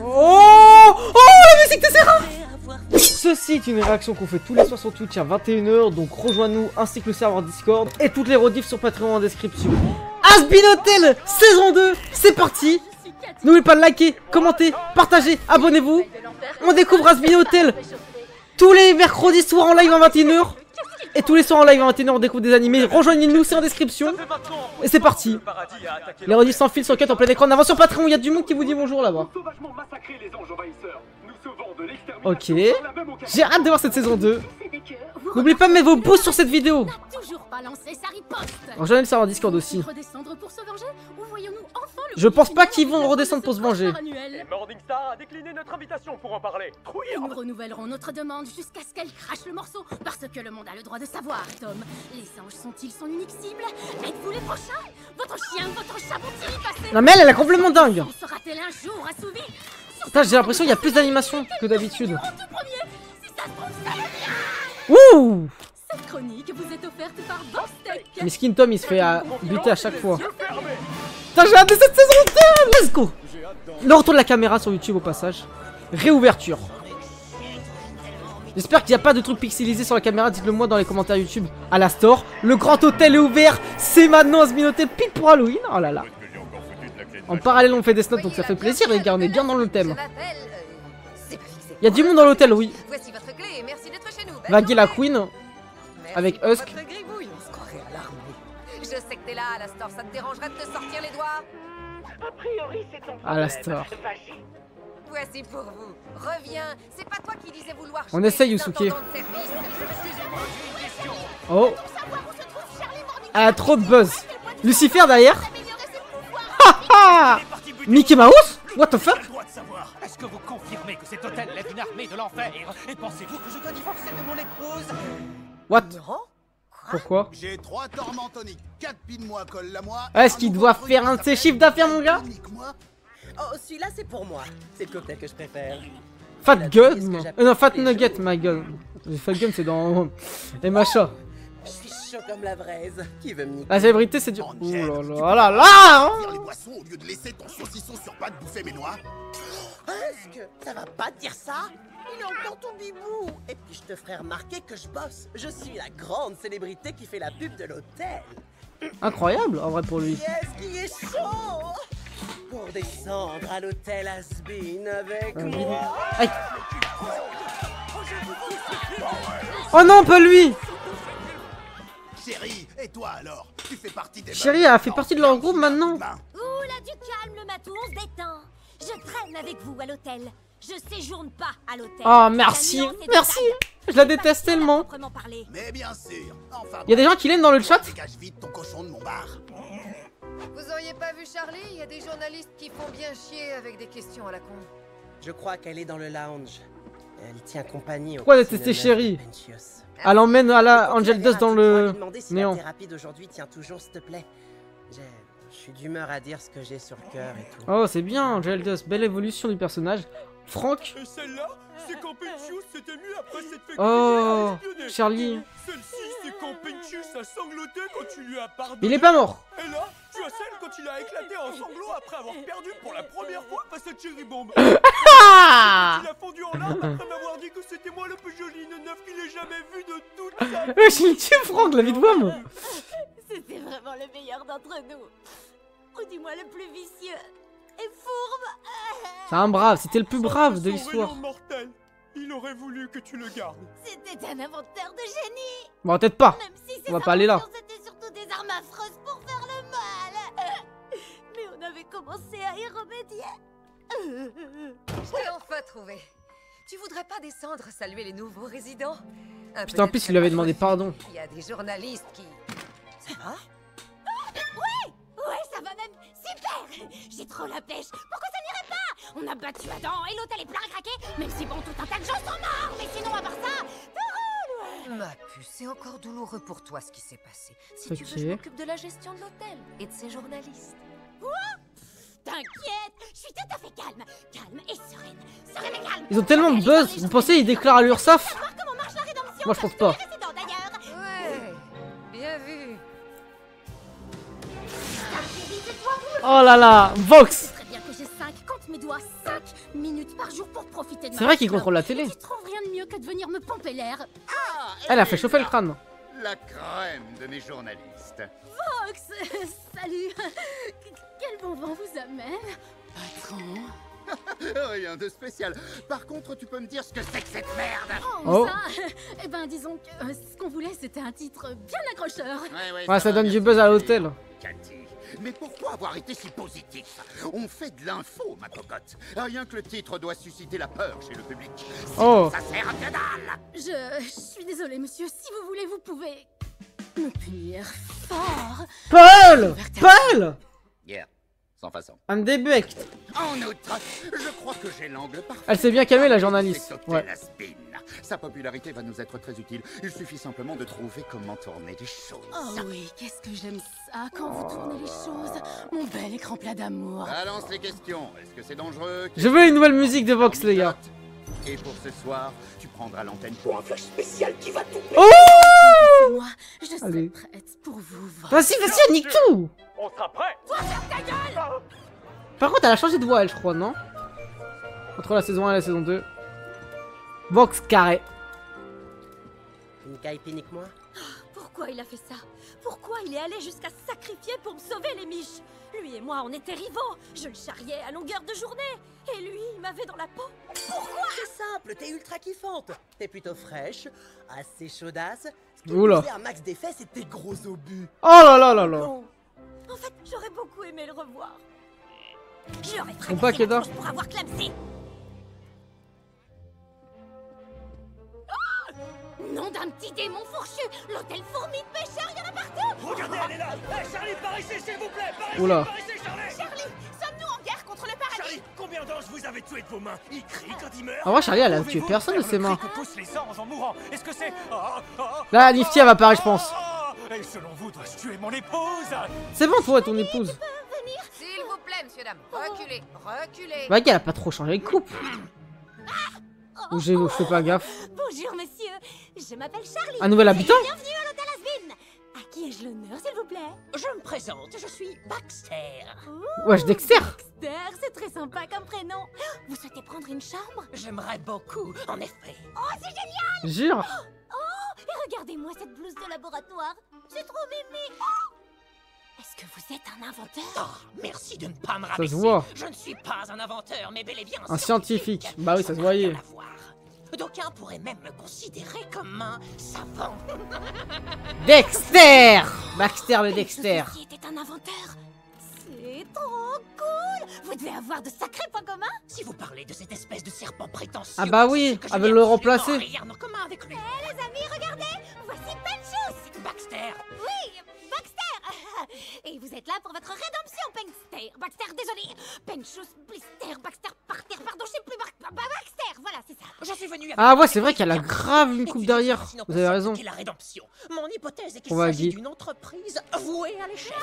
Oh, la musique de Serra. Ceci est une réaction qu'on fait tous les soirs sur Twitch à 21 h, donc rejoins-nous ainsi que le serveur Discord et toutes les rediffs sur Patreon en description. Has-Been Hotel saison 2, c'est parti. N'oubliez pas de liker, commenter, partager, abonnez-vous. On découvre Has-Been Hotel tous les mercredis soirs en live à 21 h. Et tous les soirs en live à 21 h on découvre des animés. Rejoignez-nous, c'est en description. Et c'est parti. Les rediffs s'enfilent sur le cut en plein écran. En avant sur Patreon, il y a du monde qui vous dit bonjour là-bas. Ok. J'ai hâte de voir cette saison 2. N'oubliez pas de mettre vos pouces sur cette vidéo. Rejoignez le serveur Discord aussi. Je pense pas qu'ils vont redescendre pour se venger. Morningstar a décliné notre invitation pour en parler. Nous renouvellerons notre demande jusqu'à ce qu'elle crache le morceau. Parce que le monde a le droit de savoir, Tom. Les anges sont-ils son unique cible? Êtes-vous les prochains? Votre chien, votre chat vont-ils y passer? Non mais elle est complètement dingue. Sera-t-elle un jour assouvie? Putain, j'ai l'impression qu'il y a plus d'animation que d'habitude. Ouh! Cette chronique vous est offerte par Bostek. Mais Skin Tom il se fait buter à chaque fois. Putain, j'ai hâte de cette saison 2. Let's go. Le retour de la caméra sur YouTube au passage. Réouverture. J'espère qu'il n'y a pas de trucs pixelisés sur la caméra. Dites-le moi dans les commentaires YouTube. À la store, le grand hôtel est ouvert. C'est maintenant Has-Been Hotel pile pour Halloween. Oh là là. En parallèle on fait des snots donc ça fait plaisir les gars. On est bien dans le thème. Il y a du monde dans l'hôtel, oui. Vaguer la Queen avec Husk. Je sais que t'es là, Alastor, ça te dérangerait de te sortir les doigts? A priori, c'est ton Alastor. Voici pour vous. Reviens, c'est pas toi qui disais vouloir... On essaye, Yusuke. Oh. Elle a trop de buzz. Lucifer derrière. Haha. Mickey Mouse? What the fuck? Est-ce que vous confirmez que cet hôtel est une armée de l'enfer? Et pensez-vous que je dois divorcer de mon épouse? What? Pourquoi? J'ai 3 torments toniques, 4 pins-moi, colle-la-moi. Est-ce qu'il doit faire un de ses chiffres d'affaires, mon gars? Oh, celui-là, c'est pour moi. C'est le cocktail que je préfère. Fat Gun? Non, Fat Nugget, my god. Fat Gun, c'est dans les machins. Je suis chaud comme la braise. Qui veut me niquer? La célébrité, c'est dur. Ouh là là là là! Les boissons au lieu de laisser ton saucisson sur pattes bouffer mes noix. Est-ce que ça va pas te dire ça? Il est encore ton bibou. Et puis je te ferai remarquer que je bosse. Je suis la grande célébrité qui fait la pub de l'hôtel. Incroyable, en vrai, pour lui. Yes, qui est chaud pour descendre à l'hôtel Has-Been avec moi. Aïe. Oh non, pas lui! Chérie, et toi alors? Tu fais partie des... Chérie, elle fait partie de leur groupe maintenant. Ouh là, du calme, le matou, on se détend. Je traîne avec vous à l'hôtel. Je séjourne pas à l'hôtel. Oh, merci, merci. Je la déteste tellement. Mais bien sûr. Enfin, il y a des gens qui l'aiment dans le chat. Dégage vite ton cochon de mon bar. Vous auriez pas vu Charlie? Il y a des journalistes qui font bien chier avec des questions à la con. Je crois qu'elle est dans le lounge. Elle tient compagnie au... Pourquoi détester Chérie? Elle emmène à la Angel Dust dans le néant. La thérapie d'aujourd'hui tient toujours, s'il te plaît. Je suis d'humeur à dire ce que j'ai sur le cœur et tout. Oh, c'est bien, Angel Dust. Belle évolution du personnage. Franck. Et celle-là, c'est quand Pinchus s'était mu après cette fait Oh, Charlie. Celle-ci, c'est quand Pinchus a sangloté quand tu lui as pardonné. Il est pas mort. Et là, tu as celle quand il a éclaté en sanglots après avoir perdu pour la première fois face à Cherry Bomb. Ah! Il a fondu en larmes après m'avoir dit que c'était moi le plus joli neuf qu'il ait jamais vu de toute sa vie. Ouais, j'ai tué Franck, la vie de Wam. C'était vraiment le meilleur d'entre nous. Ou dis-moi le plus vicieux. Et fourbe. C'est un brave, c'était le plus brave de l'histoire. Il aurait voulu que tu le gardes. C'était un inventeur de génie. Bon, peut-être pas. Même si on va pas aller là. C'était surtout des armes affreuses pour faire le mal. Mais on avait commencé à y remédier. Je t'ai enfin trouvé. Tu voudrais pas descendre saluer les nouveaux résidents? Putain, en plus, il lui avait demandé pardon. Il y a des journalistes qui... Ça va? Ouais, ça va même super. J'ai trop la pêche. Pourquoi ça n'irait pas? On a battu Adam et l'hôtel est plein à craquer. Même si bon, tout un tas de gens sont morts. Mais sinon, à part ça, tout roule. Ma puce, c'est encore douloureux pour toi ce qui s'est passé. Si tu Ok. veux, je m'occupe de la gestion de l'hôtel et de ses journalistes. Quoi? T'inquiète, je suis tout à fait calme. Calme et sereine. Sereine et calme. Ils ont tellement de buzz. Vous pensez qu'ils déclarent à l'URSSAF? Comment marche la rédemption? Moi, je pense pas. Ouais, bien vu. Oh là là, Vox. Très bien que j'ai 5 comptes mes doigts. toi 5 minutes par jour pour profiter de C'est vrai qu'il contrôle la télé. Tu trouves rien de mieux que de venir me pomper l'air? Elle a fait chauffer le crâne. La crème de mes journalistes. Fox, salut. Quel bon vent vous amène? Rien de spécial. Par contre, tu peux me dire ce que c'est que cette merde? Oh. Ça, eh ben disons que ce qu'on voulait c'était un titre bien accrocheur. Ouais, ça donne du buzz à l'hôtel. Cathy, mais pourquoi avoir été si positif? On fait de l'info, ma cocotte. Rien que le titre doit susciter la peur chez le public. Oh. Ça sert à que dalle. Je suis désolée monsieur, si vous voulez vous pouvez me punir fort. Paul! Paul! Yeah, sans façon. Un début. En outre, je crois que j'ai l'angle parfait. Elle s'est bien calmée, la journaliste. Cet hôtel Ouais. à spin. Sa popularité va nous être très utile. Il suffit simplement de trouver comment tourner les choses. Oh oui, qu'est-ce que j'aime ça quand vous tournez les choses. Mon bel écran plat d'amour. Balance les questions. Est-ce que c'est dangereux? Je veux une nouvelle musique de Vox, les gars. Et pour ce soir, tu prendras l'antenne pour un flash spécial qui va tout. Oh! Moi, je suis Allez. prête pour vous voir. Vas-y, vas-y, nique tout! On sera prêt. Par contre, elle a changé de voix, elle, je crois, non? Entre la saison 1 et la saison 2. Vox carré. Une caille nique-moi. Pourquoi il a fait ça? Pourquoi il est allé jusqu'à se sacrifier pour me sauver les miches? Lui et moi, on était rivaux. Je le charriais à longueur de journée. Et lui, il m'avait dans la peau. Pourquoi? C'est simple, t'es ultra kiffante. T'es plutôt fraîche, assez chaudasse. Ce qui Oula. me faisait un max d'effet, c'est tes gros obus. Oh là là là là. Bon. En fait, j'aurais beaucoup aimé le revoir. J'aurais Ou pas, fracassé la Keda. tronche pour avoir clamsé. Nom d'un petit démon fourchu. L'hôtel fourmi de pêcheurs, il y en a partout. Regardez, elle est là. Hey, Charlie, par ici, s'il vous plaît. Par ici, Oula. par ici, Charlie. Charlie, sommes-nous en guerre contre le paradis? Charlie, combien d'anges vous avez tué de vos mains? Il crie quand il meurt. En vrai, Charlie, elle a tué Pouvez-vous personne de faire ses le mains. cri que poussent les anges en mourant. Est-ce que c'est... Là, Nifty, elle va apparaître, je pense. Et selon vous, dois-je tuer mon épouse? C'est bon, toi, ton épouse. S'il vous plaît, monsieur, dame, reculez, reculez. Bah, elle a pas trop changé de coupe. Ou je fais pas gaffe. Bonjour, monsieur. Je m'appelle Charlie. Un nouvel habitant? Bienvenue à l'hôtel Asbin. À qui ai-je l'honneur, s'il vous plaît? Je me présente, je suis Baxter. Wesh, Dexter. Dexter, c'est très sympa comme prénom. Vous souhaitez prendre une chambre? J'aimerais beaucoup, en effet. Oh, c'est génial! Jure. Oh, et regardez-moi cette blouse de laboratoire. C'est trop mimi. Oh! Est-ce que vous êtes un inventeur? Oh, merci de ne pas me Ça rabaisser. se voit. Je ne suis pas un inventeur, mais bel et bien Un scientifique. Bah oui, ça se voyait. Rien à voir. D'aucuns pourraient même me considérer comme un savant. Dexter. Baxter le Dexter. Ceci était un inventeur. C'est trop cool. Vous devez avoir de sacrés points communs. Si vous parlez de cette espèce de serpent prétentieux... Ah bah oui, c'est que je elle n'ai veut le absolument remplacer. rien en commun avec lui. Les amis, regardez. Voici Penchus. Baxter, Oui, Baxter. Et vous êtes là pour votre rédemption, Baxter. Baxter, désolé. Penchus, Blister, Baxter, Parter, pardon, je sais plus. Baxter, voilà, c'est ça. je suis venu avec... Ah ouais, c'est vrai qu'elle a grave une coupe Étudier derrière. fascinant Vous avez concept raison. qu'est la rédemption. Mon hypothèse est qu'il On va s'agit dire. d'une entreprise vouée à l'échec.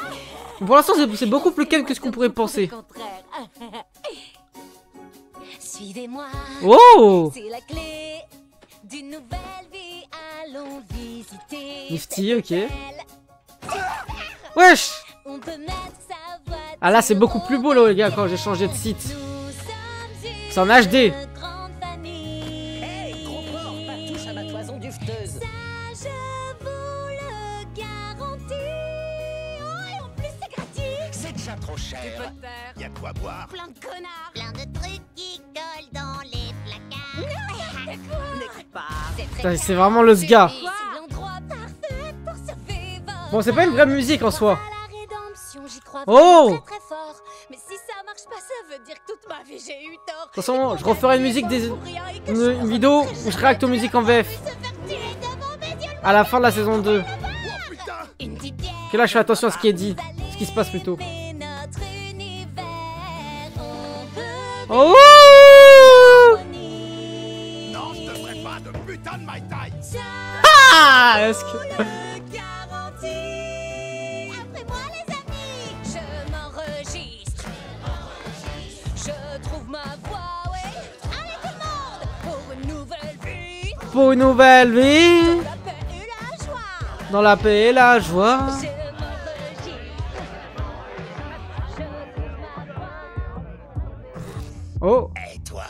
Pour l'instant, c'est beaucoup plus calme que ce qu'on pourrait penser. Au contraire. Suivez-moi. Oh. C'est la clé d'une nouvelle vie. Allons visiter. Nifty, ok. Wesh. On peut mettre sa voix. Ah là, c'est beaucoup plus beau, là, les gars, quand j'ai changé de site. C'est en HD. Hey, gros porc, pas touche à ma toison dufteuse. Ça, je vous le garantis. Oh, et en plus, c'est gratuit. C'est déjà trop cher. Y a de quoi boire. Plein de connards. Plein de trucs qui collent dans les placards. N'écoute pas. Putain, c'est vraiment le sga. C'est l'endroit parfait pour sauver votre Bon, c'est pas une vraie musique en soi. à la rédemption, j'y crois Oh. vraiment très très fort. Mais si ça marche pas, ça veut dire que toute ma vie j'ai eu tort. De toute façon, je referai une musique une vidéo où je réacte aux musiques en VF. À la fin de la saison 2. Que là, je fais attention à ce qui est dit. Ce qui se passe plutôt. Oh. Non, je te ferai pas de putain de Mai Tai. Ah, est-ce que... Après moi les amis, je m'enregistre. Je trouve ma voix, ouais. Allez tout le monde, pour une nouvelle vie. Pour une nouvelle vie. La paix et la joie. Dans la paix et la joie. Je m'enregistre. Je trouve ma voix. Oh. Et toi?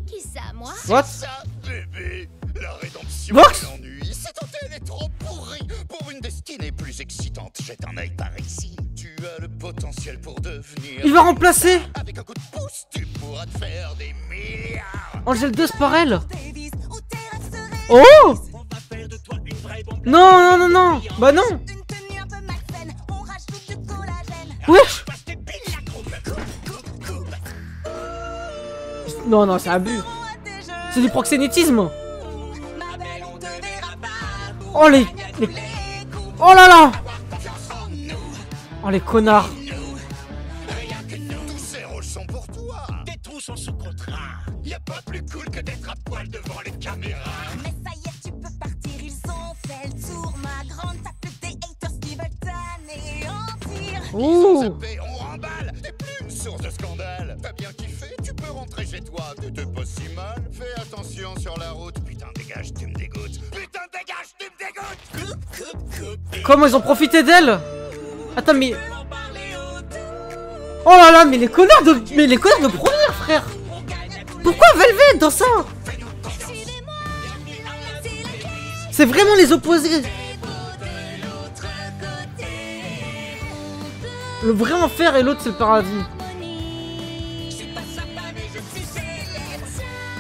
Qui ça, moi? What? Ça, bébé. La rédemption Vox? de l'ennui. Cette antenne est trop pourrie pour une destinée plus excitante. Jette un œil par ici. Tu as le potentiel pour devenir... Il va remplacer Avec un coup de pouce, tu pourras te faire des milliards. Angel Dust par elle. Oh. Non, non, non, non. Bah non. Wesh. Non, non, c'est abus. C'est du proxénétisme. Oh les... Oh là là. Oh les connards. Tous ces rôles sont pour toi. Tes trous sont sous contrat. Y a pas plus cool que d'être à poil devant les caméras. Mais ça y est, tu peux partir, ils ont fait le tour. Ma grande, t'as plus des haters qui veulent t'anéantir. Ouh. Zappé, on remballe. T'es plus une source de scandale. T'as bien kiffé, tu peux rentrer chez toi. T'étais pas si mal. Fais attention sur la route. Putain, dégage, tu me dégoûtes. Putain, dégage, tu me dégoûtes. Comment ils ont profité d'elle? Attends, mais... Oh là là, mais les connards de... Mais les connards de première, frère. Pourquoi Velvet dans ça? C'est vraiment les opposés. Le vrai enfer et l'autre c'est le paradis.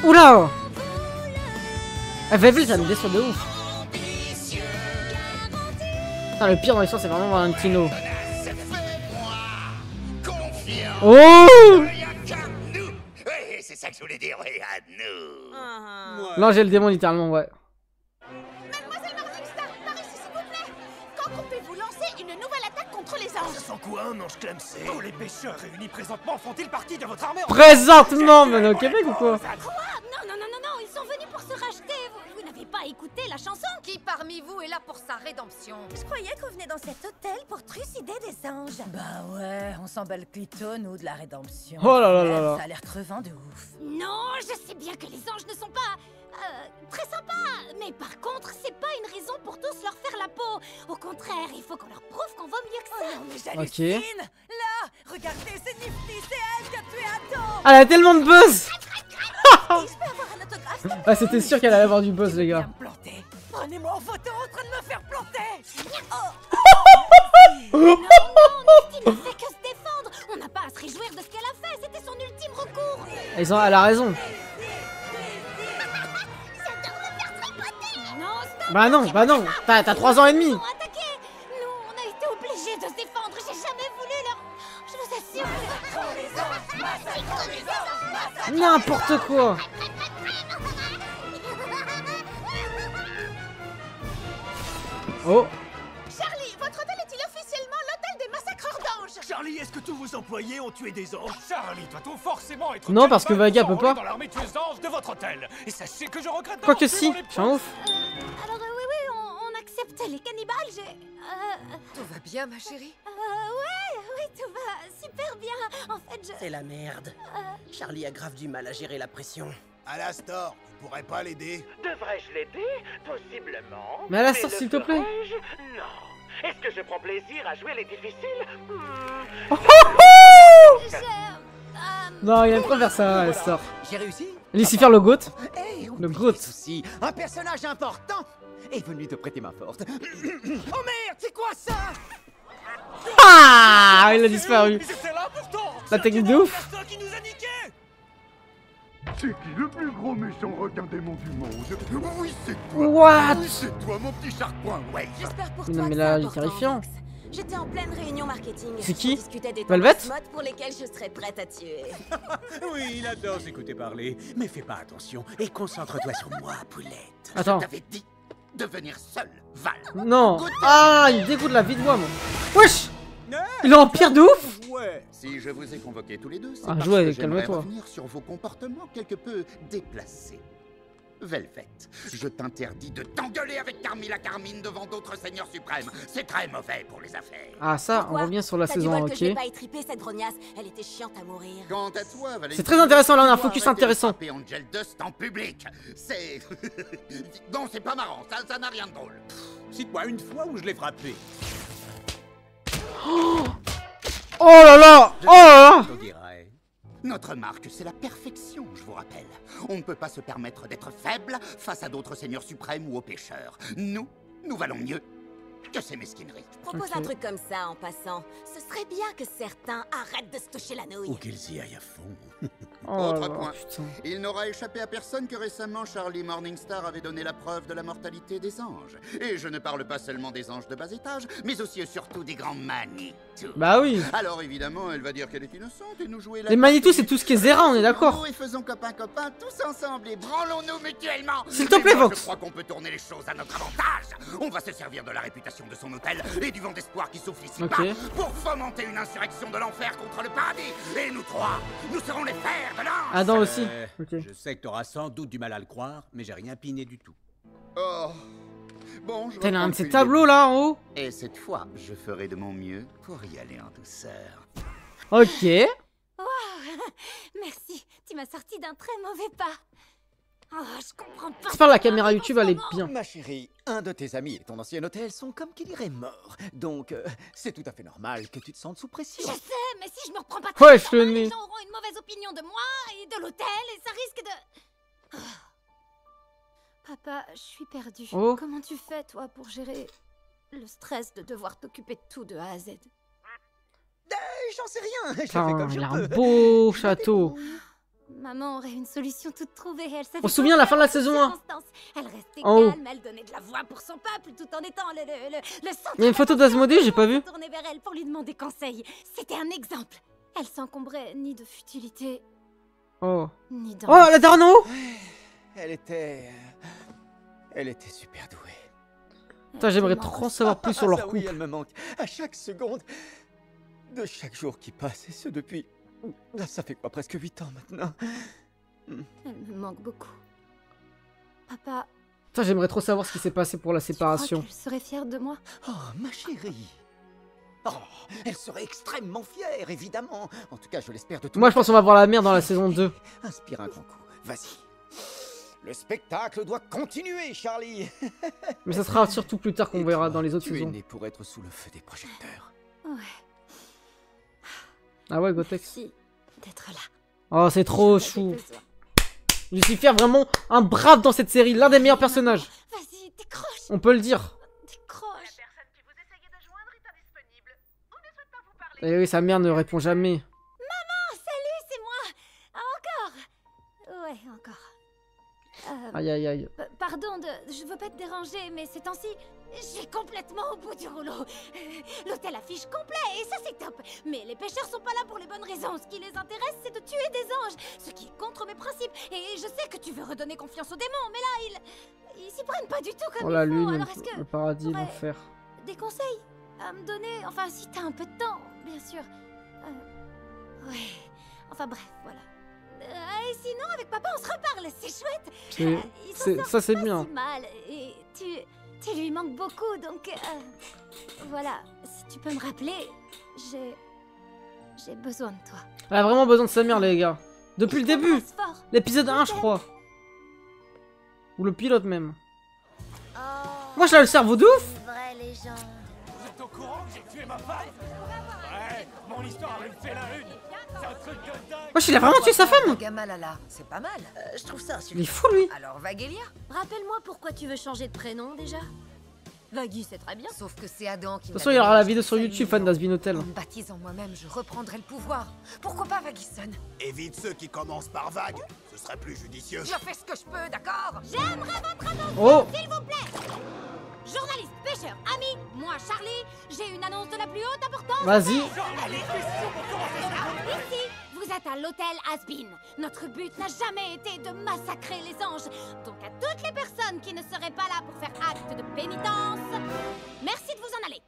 Oula. Velvet ça me déçoit de ouf. Putain, le pire dans l'histoire c'est vraiment Valentino. Oh. C'est ça que je voulais dire, oui, à nous. Là j'ai le démon littéralement, ouais. Mademoiselle Morningstar, par ici s'il vous plaît. Quand comptez-vous lancer une nouvelle attaque contre les anges? Sans quoi un ange clamsé? Tous les pêcheurs réunis présentement font-ils partie de votre armée? Présentement, mais on est au Québec ou quoi? Quoi? Non, non, non, non, non, ils sont venus pour se racheter. Vous n'avez pas écouté la chanson? Qui parmi vous est là pour sa rédemption? Je croyais qu'on venait dans cet hôtel pour trucider des anges. Bah ouais, on s'en bat le clito, nous, de la rédemption. Oh là là là là. Ça a l'air crevant de ouf. Non, je sais bien que les anges ne sont pas... très sympas. Mais par contre, c'est pas une raison pour tous leur faire la peau. Au contraire, il faut qu'on leur prouve qu'on vaut mieux que ça. Oh non, mais j'hallucine. Là, regardez, c'est Nifty, c'est elle qui a tué Ado. Elle a tellement de buzz. Je peux avoir un autographe, s'il te plaît? Ah, c'était sûr qu'elle allait avoir du buzz, les gars. Prenez-moi en photo en train de me faire planter. Non, non, Nifty ne fait que se défendre. On n'a pas à se réjouir de ce qu'elle a fait. C'était son ultime recours. Elle a raison. Non, stop. Bah non, bah non. T'as 3 ans et demi. Ils ont attaqué. Nous, on a été obligés de se défendre. J'ai jamais voulu leur... Je vous assure. N'importe quoi. Oh. Charlie, votre hôtel est-il officiellement l'hôtel des massacreurs d'anges? Charlie, est-ce que tous vos employés ont tué des anges? Charlie, doit-on forcément être... Non, parce que Vaga peut pas. dans l'armée tueuse d'anges de votre hôtel. Et sachez que je regrette... Quoique si, je suis un ouf. Alors, oui, on accepte les cannibales. J'ai... Tout va bien, ma chérie? oui, tout va super bien. En fait, C'est la merde. Charlie a grave du mal à gérer la pression. Alastor, tu pourrais pas l'aider? Devrais-je l'aider? Possiblement. Mais Alastor, le s'il te plaît. ferais-je? Non. Est-ce que je prends plaisir à jouer les difficiles? Non, il aime trop faire ça, Alastor. J'ai réussi. Laissez faire le goat. Hey, Le Groot. souci. Un personnage important est venu te prêter main forte. Oh merde, c'est quoi ça? Ah, il a disparu. Ils étaient là pourtant. La technique de ouf. Personne qui nous a niqué. C'est qui le plus gros méchant requin démon du monde? Oui, c'est toi! What? Oui, c'est toi, mon petit charcoin, ouais! J'espère pour Non, toi mais que là, c'est il est important, terrifiant. Vox. J'étais en pleine réunion marketing. C'est qui? On discutait des Velvet? modes pour lesquels je serais prête à tuer. Oui, il adore s'écouter parler. Mais fais pas attention et concentre-toi sur moi, poulette. Attends. Je t'avais dit de venir seul, Val! Non. Ah, il dégoûte la vie de moi, moi. Wesh. Il est en pire de ouf. Ouais. Si je vous ai convoqués tous les deux, c'est Ah, parce jouez, que j'aimerais calme-toi. revenir sur vos comportements quelque peu déplacés. Velvet, je t'interdis de t'engueuler avec Carmilla Carmine devant d'autres seigneurs suprêmes. C'est très mauvais pour les affaires. Ah, ça, Pourquoi? on revient sur la T'as du saison, bol que je l'ai ok. pas étripée, cette grognasse. Elle était chiante à mourir. Quant à toi, Valentina, C'est très intéressant, là, on a un tu dois focus arrêter de intéressant. frapper Angel Dust en public. C'est... non, c'est pas marrant, ça n'a rien de drôle. Cite-moi une fois où je l'ai frappé. Oh là là. Oh là là. Je te dirai. Notre marque, c'est la perfection, je vous rappelle. On ne peut pas se permettre d'être faible face à d'autres seigneurs suprêmes ou aux pêcheurs. Nous valons mieux que ces mesquineries. Je propose un truc comme ça en passant. Ce serait bien que certains arrêtent de se toucher la nouille. Ou qu'ils y aillent à fond. Autre point. Il n'aura échappé à personne que récemment Charlie Morningstar avait donné la preuve de la mortalité des anges. Et je ne parle pas seulement des anges de bas étage, mais aussi et surtout des grands Manitou. Bah oui. Alors évidemment, elle va dire qu'elle est innocente et nous jouer la... Les Manitou, c'est tout ce qui est Zera, on est d'accord. Et faisons copain-copain tous ensemble et branlons-nous mutuellement. S'il te plaît, Et moi, Vox. je crois qu'on peut tourner les choses à notre avantage. On va se servir de la réputation de son hôtel et du vent d'espoir qui souffle ici bas pour fomenter une insurrection de l'enfer contre le paradis. Et nous trois, nous serons les fers de l'ange. Adam aussi. Ok. Je sais que t'auras sans doute du mal à le croire, mais j'ai rien piné du tout. Oh. Bon, je T'as un reprends de ces depuis le tableaux début. là en haut. Et cette fois, je ferai de mon mieux pour y aller en douceur. Ok. Waouh. Merci, tu m'as sorti d'un très mauvais pas. Oh, je comprends pas. C'est par la caméra YouTube, elle est bien. Ma chérie, un de tes amis et ton ancien hôtel sont comme qu'il irait mort. Donc, c'est tout à fait normal que tu te sentes sous pression. Je sais, mais si je me reprends pas Ouais, très je le bien, nez. les gens auront une mauvaise opinion de moi et de l'hôtel et ça risque de... Oh. Papa, je suis perdue. Oh. Comment tu fais, toi, pour gérer le stress de devoir t'occuper de tout de A à Z? J'en sais rien. Je fais Putain, comme je il a peux. un beau château. Maman aurait une solution toute trouvée. Elle savait On se souvient à la fin de la quoi faire saison en 1. circonstances. Elle restait En haut. calme, elle donnait de la voix pour son peuple tout en étant le centre. Il y a une photo d'Asmodée, j'ai pas vu. Tourner vers elle pour lui demander conseil. C'était un exemple. Elle s'encombrait ni de futilité, Oh. ni d'en... Oh, la daronne en haut. Elle était super douée. Putain, j'aimerais trop en savoir plus sur leur Ça, oui, couple. elle me manque à chaque seconde de chaque jour qui passe, et ce depuis... Ça fait quoi, presque 8 ans maintenant. Elle me manque beaucoup. Papa, Putain, j'aimerais trop savoir ce qui s'est passé pour la tu crois séparation. qu'elle serait fière de moi? Oh, ma chérie. Oh, elle serait extrêmement fière, évidemment. En tout cas, je l'espère de tout. Moi, je pense qu'on va voir la merde dans la saison 2. Inspire un grand coup, vas-y. Le spectacle doit continuer, Charlie. Mais ça sera surtout plus tard qu'on Et verra toi, dans les autres tu es saisons. né pour être sous le feu des projecteurs. Ouais, Ah ouais, Gotex. merci d'être là. Oh, c'est trop J'en avais chou. besoin. Je suis fier, vraiment un brave dans cette série, l'un des meilleurs personnages. Vas-y, décroche, On peut le dire. décroche. Et oui, sa mère ne répond jamais. Oh, salut, c'est moi. Encore. Ouais, encore. Aïe aïe aïe. Pardon, je veux pas te déranger, mais ces temps-ci, j'ai complètement au bout du rouleau. L'hôtel affiche complet, et ça c'est top. Mais les pêcheurs sont pas là pour les bonnes raisons. Ce qui les intéresse, c'est de tuer des anges, ce qui est contre mes principes. Et je sais que tu veux redonner confiance aux démons, mais là, ils s'y prennent pas du tout comme Oh la il faut. lune, Alors est-ce que le paradis, t'aurais l'enfer. des conseils à me donner? Enfin, si t'as un peu de temps, bien sûr. Ouais. Enfin bref, voilà. Et sinon, avec papa, on se reparle, c'est chouette. Il s'en sort Ça, c'est pas bien. si mal, et tu lui manques beaucoup, donc voilà. Si tu peux me rappeler, j'ai besoin de toi. Elle a vraiment besoin de sa mère, les gars. Depuis le début. T'embrasse fort. L'épisode 1, je crois. Ou le pilote même. Oh, Moi, j'ai le cerveau de ouf. vraie légende. Vous êtes au courant que j'ai tué ma femme? Ouais, mon histoire avait fait la une. C'est un truc de dingue. Wesh, il a vraiment tué sa femme. Gamalala, c'est pas mal. Je trouve ça Il est fou, lui. Alors, Vagelia? Rappelle-moi pourquoi tu veux changer de prénom déjà. Vagui, c'est très bien. Sauf que c'est Adam qui De toute façon, il y aura la vidéo sur YouTube, fan d'Asbin En Hotel. me baptisant moi-même, je reprendrai le pouvoir. Pourquoi pas Vagisson? Évite ceux qui commencent par vague. Ce serait plus judicieux. Je fais ce que je peux, d'accord? J'aimerais votre attention, Oh. s'il vous plaît. Journaliste, pêcheur, ami, moi Charlie, j'ai une annonce de la plus haute importance. Vas-y. Ici, vous êtes à l'hôtel Asbin. Notre but n'a jamais été de massacrer les anges. Donc à toutes les personnes qui ne seraient pas là pour faire acte de pénitence, merci de vous en aller.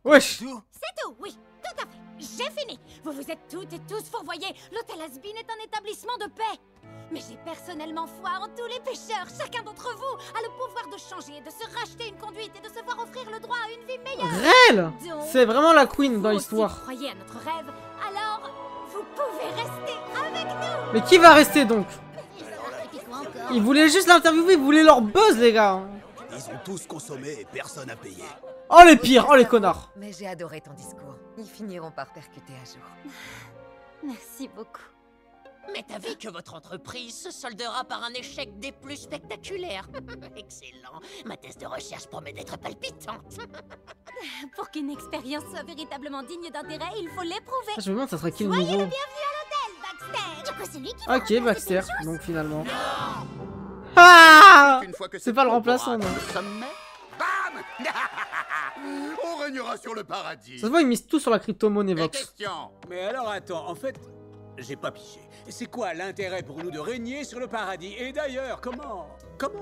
Wesh. C'est tout, oui, tout à fait. J'ai fini. Vous vous êtes toutes et tous fourvoyés. L'hôtel Asbin est un établissement de paix. Mais j'ai personnellement foi en tous les pêcheurs. Chacun d'entre vous a le pouvoir de changer, de se racheter une conduite et de se voir offrir le droit à une vie meilleure. Réel. Donc, C'est vraiment la queen dans vous aussi l'histoire. croyez à notre rêve, alors vous pouvez rester avec nous. Mais qui va rester donc? Ils voulaient juste l'interviewer, ils voulaient leur buzz, les gars. Ils ont tous consommé et personne n'a payé. Oh les pires, oh les connards. Mais j'ai adoré ton discours. Ils finiront par percuter un jour. Merci beaucoup. Mais t'as vu que votre entreprise se soldera par un échec des plus spectaculaires. Excellent. Ma thèse de recherche promet d'être palpitante. Pour qu'une expérience soit véritablement digne d'intérêt, il faut l'éprouver. Ah, je me demande, ça serait qui le Soyez nouveau? le bienvenu à l'hôtel, Baxter. Du coup, celui qui Ok, Baxter, donc finalement. Ah, c'est pas le remplaçant, non. Bam. On régnera sur le paradis. Ça se voit, ils misent tout sur la crypto-monnaie, Vox. Mais alors attends, en fait, j'ai pas pigé. C'est quoi l'intérêt pour nous de régner sur le paradis? Et d'ailleurs, comment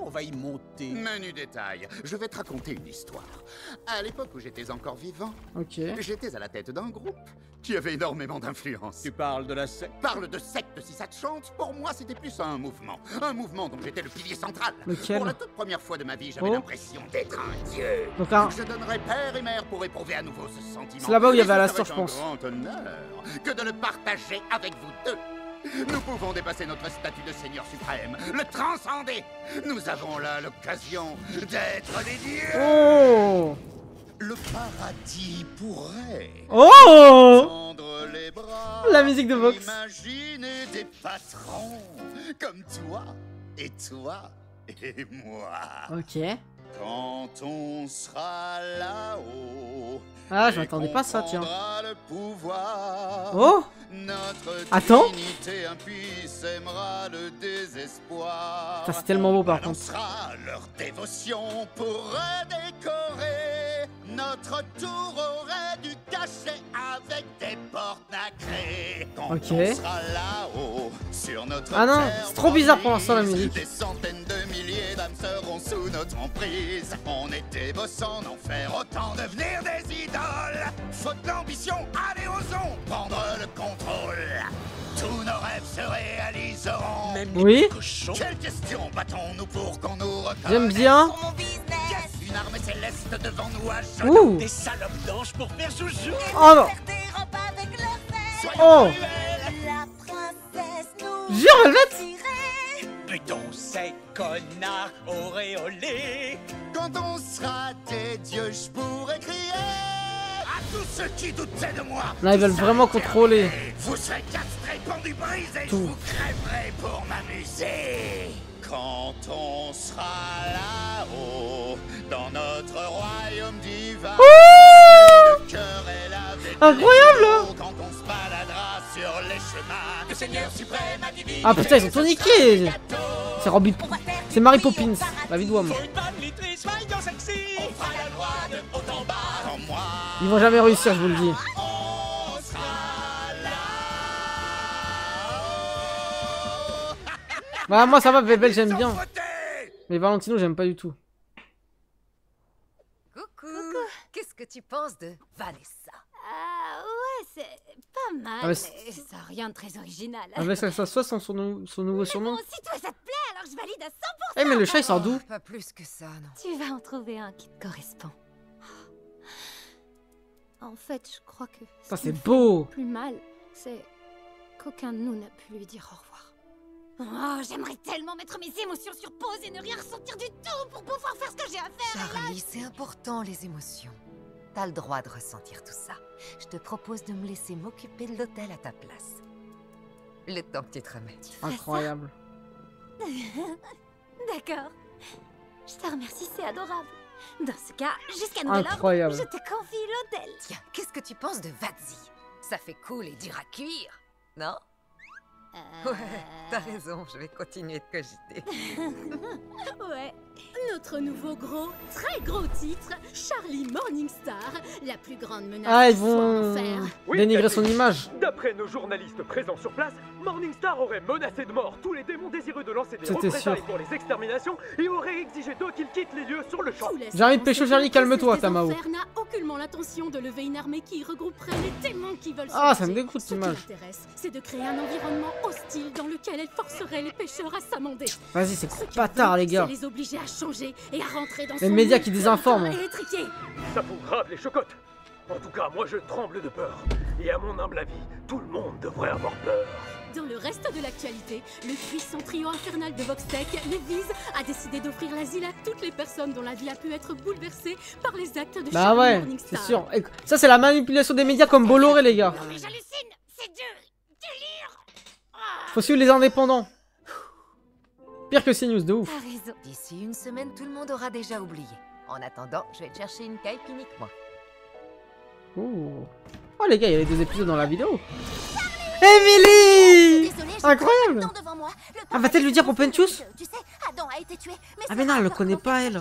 on va y monter? Menu détail, je vais te raconter une histoire. À l'époque où j'étais encore vivant, j'étais à la tête d'un groupe qui avait énormément d'influence. Tu parles de la secte? Parle de secte si ça te chante. Pour moi, c'était plus un mouvement. Un mouvement dont j'étais le pilier central. Lequel? Pour la toute première fois de ma vie, j'avais l'impression d'être un dieu. Donc, Je donnerais père et mère pour éprouver à nouveau ce sentiment. C'est là-bas où il y avait Et Alastor, ça je pense. serait un grand honneur que de le partager avec vous deux. Nous pouvons dépasser notre statut de Seigneur suprême, le transcender. Nous avons là l'occasion d'être les dieux. Oh! Le paradis pourrait Oh! tendre les bras, La musique de Vox. imaginer des patrons comme toi et toi et moi. Ok. Quand on sera là-haut. Ah, je m'attendais pas à ça, tiens. Le pouvoir, Oh! notre Attends. divinité impie sèmera le désespoir. Ça, c'est tellement beau, par contre. Annoncera leur dévotion pour redécorer. Notre tour aurait du cachet avec des portes nacrées. Quand Ok. on sera là-haut sur notre Ah non, terre c'est trop bizarre pour l'instant, la promise, musique. des centaines de milliers d'âmes seront sous notre emprise. On était boss en enfer, autant devenir des idoles. Faute d'ambition, allez osons prendre le contrôle. Tous nos rêves se réaliseront. Même Oui. les cochons. Quelle question battons-nous pour qu'on nous reconnaisse? J'aime bien. Yes, une armée céleste devant nous à Ouh. genoux. Des salopes d'anges pour faire joujou. Oh non! Oh! La princesse nous Jure, Velvet! Putain, ces connards auréolés. Quand on sera des dieux, je pourrais crier à tous ceux qui doutaient de moi. Là, ils veulent vraiment contrôler. Vous serez castrés, pendus, brisés, Tout. vous crèverez pour m'amuser. Quand on sera là-haut, dans notre royaume divin, le cœur est lavé. Incroyable! Quand on se baladera sur les chemins, le Seigneur suprême a divisé. Ah putain, ils ont tout niqué! C'est Robin. C'est Mary Poppins, la vie de Wham. Ils vont jamais réussir, je vous le dis. Bah, moi ça va, Bébel, j'aime bien. Mais Valentino, j'aime pas du tout. Coucou. Qu'est-ce que tu penses de Vanessa? Ouais, c'est pas mal, Ah, mais mais ça a rien de très original. Avec ça soit son nouveau surnom. Si toi ça te plaît, alors je valide à 100%. Eh, mais le chat il sort d'où? Pas plus que ça, non. Tu vas en trouver un qui te correspond. En fait, je crois que Ça, ce c'est qui me beau. fait plus mal, c'est qu'aucun de nous n'a pu lui dire au revoir. Oh, j'aimerais tellement mettre mes émotions sur pause et ne rien ressentir du tout pour pouvoir faire ce que j'ai à faire. Charlie, c'est important les émotions. T'as le droit de ressentir tout ça. Je te propose de me laisser m'occuper de l'hôtel à ta place. Le temps que tu te remettes. Incroyable. D'accord. Je te remercie, c'est adorable. Dans ce cas, jusqu'à nouvel ordre, Incroyable. je te confie l'hôtel. Tiens, qu'est-ce que tu penses de Vadzi? Ça fait cool et dur à cuire, non? Ouais, t'as raison, je vais continuer de cogiter. Ouais. Notre nouveau gros, très gros titre, Charlie Morningstar, la plus grande menace Ah, ils du soir vont d'enfer. dénigrer son image. D'après nos journalistes présents sur place, Morningstar aurait menacé de mort tous les démons désireux de lancer des C'était représailles sûr. pour les exterminations et aurait exigé d'eux qu'ils quittent les lieux sur le champ. J'arrive pécho Charlie, calme-toi, Tamao. L'enfer n'a aucunement l'intention de lever une armée qui regrouperait les démons qui veulent se Ah, ça me venger. dégoûte, Ce qui l'image. l'intéresse, c'est de créer un environnement hostile dans lequel elle forcerait les pêcheurs à s'amender. Vas-y, c'est bâtard, les gars. C'est les obliger à changer et à rentrer dans Les son médias monde qui désinforment. électrifié. Ça vous grave les chocottes. En tout cas, moi je tremble de peur. Et à mon humble avis, tout le monde devrait avoir peur. Dans le reste de l'actualité, le puissant trio infernal de Voxtech, les Viz, a décidé d'offrir l'asile à toutes les personnes dont la vie a pu être bouleversée par les actes de Bah Charlie ouais, Morningstar. c'est sûr. Et ça, c'est la manipulation des médias comme Bolloré, les gars. Mais j'hallucine, c'est du délire. Ah. Faut suivre les indépendants. Pire que CNews, de ouf. T'as raison. D'ici une semaine, tout le monde aura déjà oublié. En attendant, je vais te chercher une caille uniquement. Oh. Oh les gars, il y a les 2 épisodes dans la vidéo. Emily! Incroyable! Ah, va-t-elle lui dire pour Penchus? Tu sais, Adam a été tué. Ah mais non, elle le connaît pas, elle.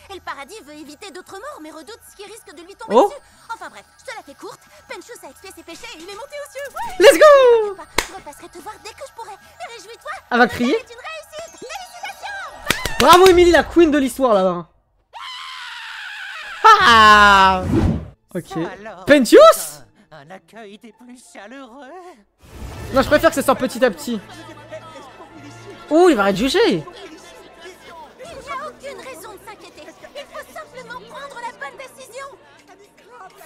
Et le paradis veut éviter d'autres morts, mais redoute ce qui risque de lui tomber Oh. dessus. Enfin bref, je te la fais courte. Penchus a expié ses péchés et il est monté aux cieux. Ouais. Let's go! Je repasserai te voir dès que je pourrai. Et réjouis-toi. Elle va crier? C'est une réussite. Félicitations. Bravo Emily, la queen de l'histoire là-bas. Ah! Ok. Alors, Penchus? un accueil des plus chaleureux. Non, je préfère que ça sorte petit à petit. Oh, il va être jugé. Il n'y a aucune raison de s'inquiéter. Il faut simplement prendre la bonne décision.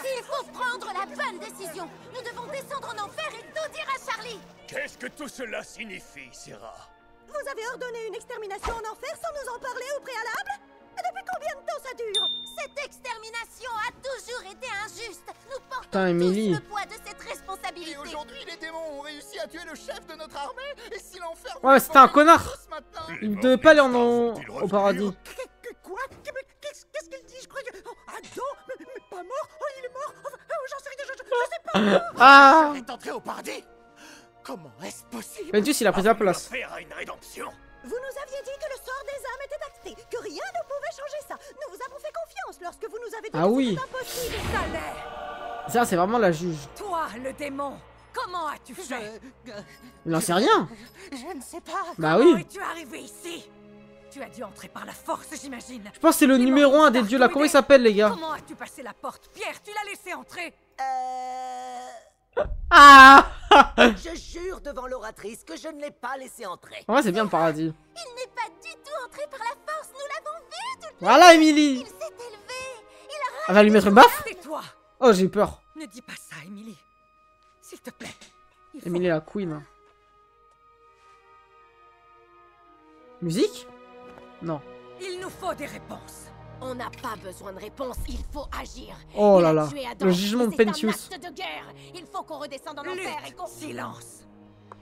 S'il faut prendre la bonne décision, nous devons descendre en enfer et tout dire à Charlie. Qu'est-ce que tout cela signifie, Sarah? Vous avez ordonné une extermination en enfer sans nous en parler au préalable? Et depuis combien de temps ça dure? Cette extermination a toujours été injuste. Nous portons Putain, Emily. tous le poids de cette responsabilité. Et aujourd'hui, les démons ont réussi à tuer le chef de notre armée. Et si l'enfer... Ouais, c'était un connard. Il devait pas aller au paradis. Quoi? Qu'est-ce qu'il dit? Je crois que... Oh, Adam, mais pas mort? Oh, il est mort? Enfin, j'en sais rien, je sais pas. Ah! Il est entré au paradis? Comment est-ce possible? Penchus, il a pris sa place. Faire à une rédemption. Vous nous aviez dit que le sort des âmes était acté, que rien ne pouvait changer ça. Nous vous avons fait confiance lorsque vous nous avez dit Ah que oui. c'était impossible. Ça l'est. Ça, c'est vraiment la juge. Toi, le démon, comment as-tu fait? Il n'en sait rien. Je ne sais pas. Bah Comment oui. es-tu arrivé ici? Tu as dû entrer par la force, j'imagine. Je pense que c'est le numéro 1 des dieux là. Comment il s'appelle, les gars? Comment as-tu passé la porte? Pierre, tu l'as laissé entrer? Ah! Je jure devant l'oratrice que je ne l'ai pas laissé entrer. Ouais, c'est bien le paradis. Il n'est pas du tout entré par la force. Nous l'avons vu toute Voilà, Emily. Il s'est élevé. Il a Elle va lui mettre une baffe? Tais-toi. Oh, j'ai eu peur. Ne dis pas ça, Emily. S'il te plaît. Emily la queen. Musique? Non. Il nous faut des réponses. On n'a pas besoin de réponse, il faut agir. Oh Il là a là. tué Adam, Le jugement de c'est un Penchus. acte de guerre. Il faut qu'on redescende en enfer et qu'on... Silence.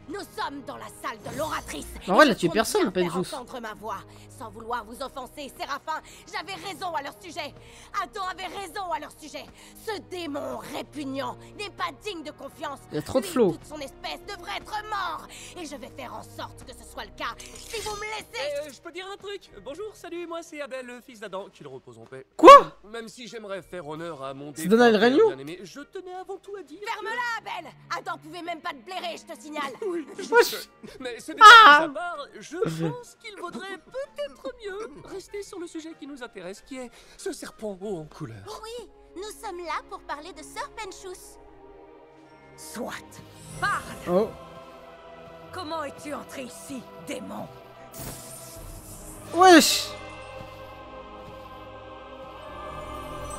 Nous sommes dans la salle de l'oratrice. En vrai, Et il a je tué compte personne, bien faire Penchus. entendre ma voix. Sans vouloir vous offenser, Séraphin, j'avais raison à leur sujet. Adam avait raison à leur sujet. Ce démon répugnant n'est pas digne de confiance. Il y a trop de Lui et flow. toute son espèce devrait être mort. Et je vais faire en sorte que ce soit le cas. Si vous me laissez... Je peux dire un truc? Bonjour, salut, moi c'est Abel, le fils d'Adam, qu'il repose en paix. Quoi? Même si j'aimerais faire honneur à mon C'est Donald défunt Renew? bien-aimé, je tenais avant tout à dire... Ferme-la, Abel. Adam pouvait même pas te blairer, je te signale. Oui, Wesh. mais ce n'est Ah. pas mis à part, je pense qu'il vaudrait peut-être mieux rester sur le sujet qui nous intéresse, qui est ce serpent haut en couleur. Oui, nous sommes là pour parler de Sir Penchus. Soit. Parle. Oh. Comment es-tu entré ici, démon? Wesh.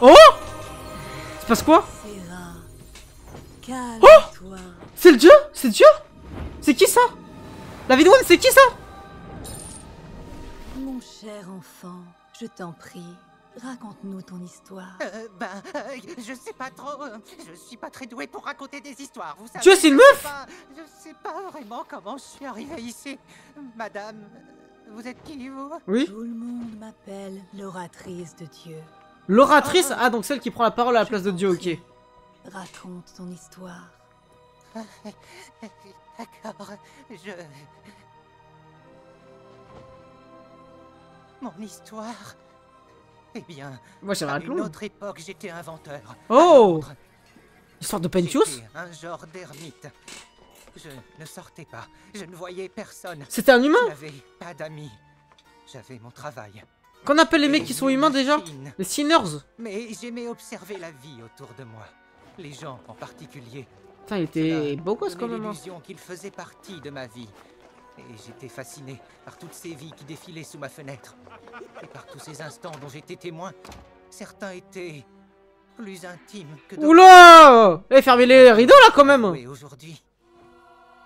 Oh. Se passe quoi? Calme-toi. C'est le dieu? C'est le dieu? C'est qui ça? La vidéo, c'est qui ça? Mon cher enfant, je t'en prie, raconte-nous ton histoire. Je sais pas trop. Je suis pas très doué pour raconter des histoires, vous savez. Dieu, c'est une meuf? Je sais pas vraiment comment je suis arrivé ici. Madame, vous êtes qui, vous? Oui. Tout le monde m'appelle l'oratrice de Dieu. L'oratrice? Ah, donc celle qui prend la parole à la place de Dieu, ok. Raconte ton histoire. D'accord, Mon histoire... Eh bien, Moi, j'avais à un une clown. autre époque, j'étais inventeur. Oh! Histoire de Penchus? J'étais un genre d'ermite. Je ne sortais pas, je ne voyais personne. C'était un humain? Je n'avais pas d'amis. J'avais mon travail. Qu'on appelle les mecs qui sont humains déjà? Les sinners? Mais j'aimais observer la vie autour de moi. Les gens en particulier. Putain, il était beau gosse quand même. Hein. L'illusion qu'ils faisaient partie de ma vie. Et j'étais fasciné par toutes ces vies qui défilaient sous ma fenêtre. Et par tous ces instants dont j'étais témoin. Certains étaient plus intimes que d'autres. Oula! Eh, fermez les rideaux là quand même! Et aujourd'hui,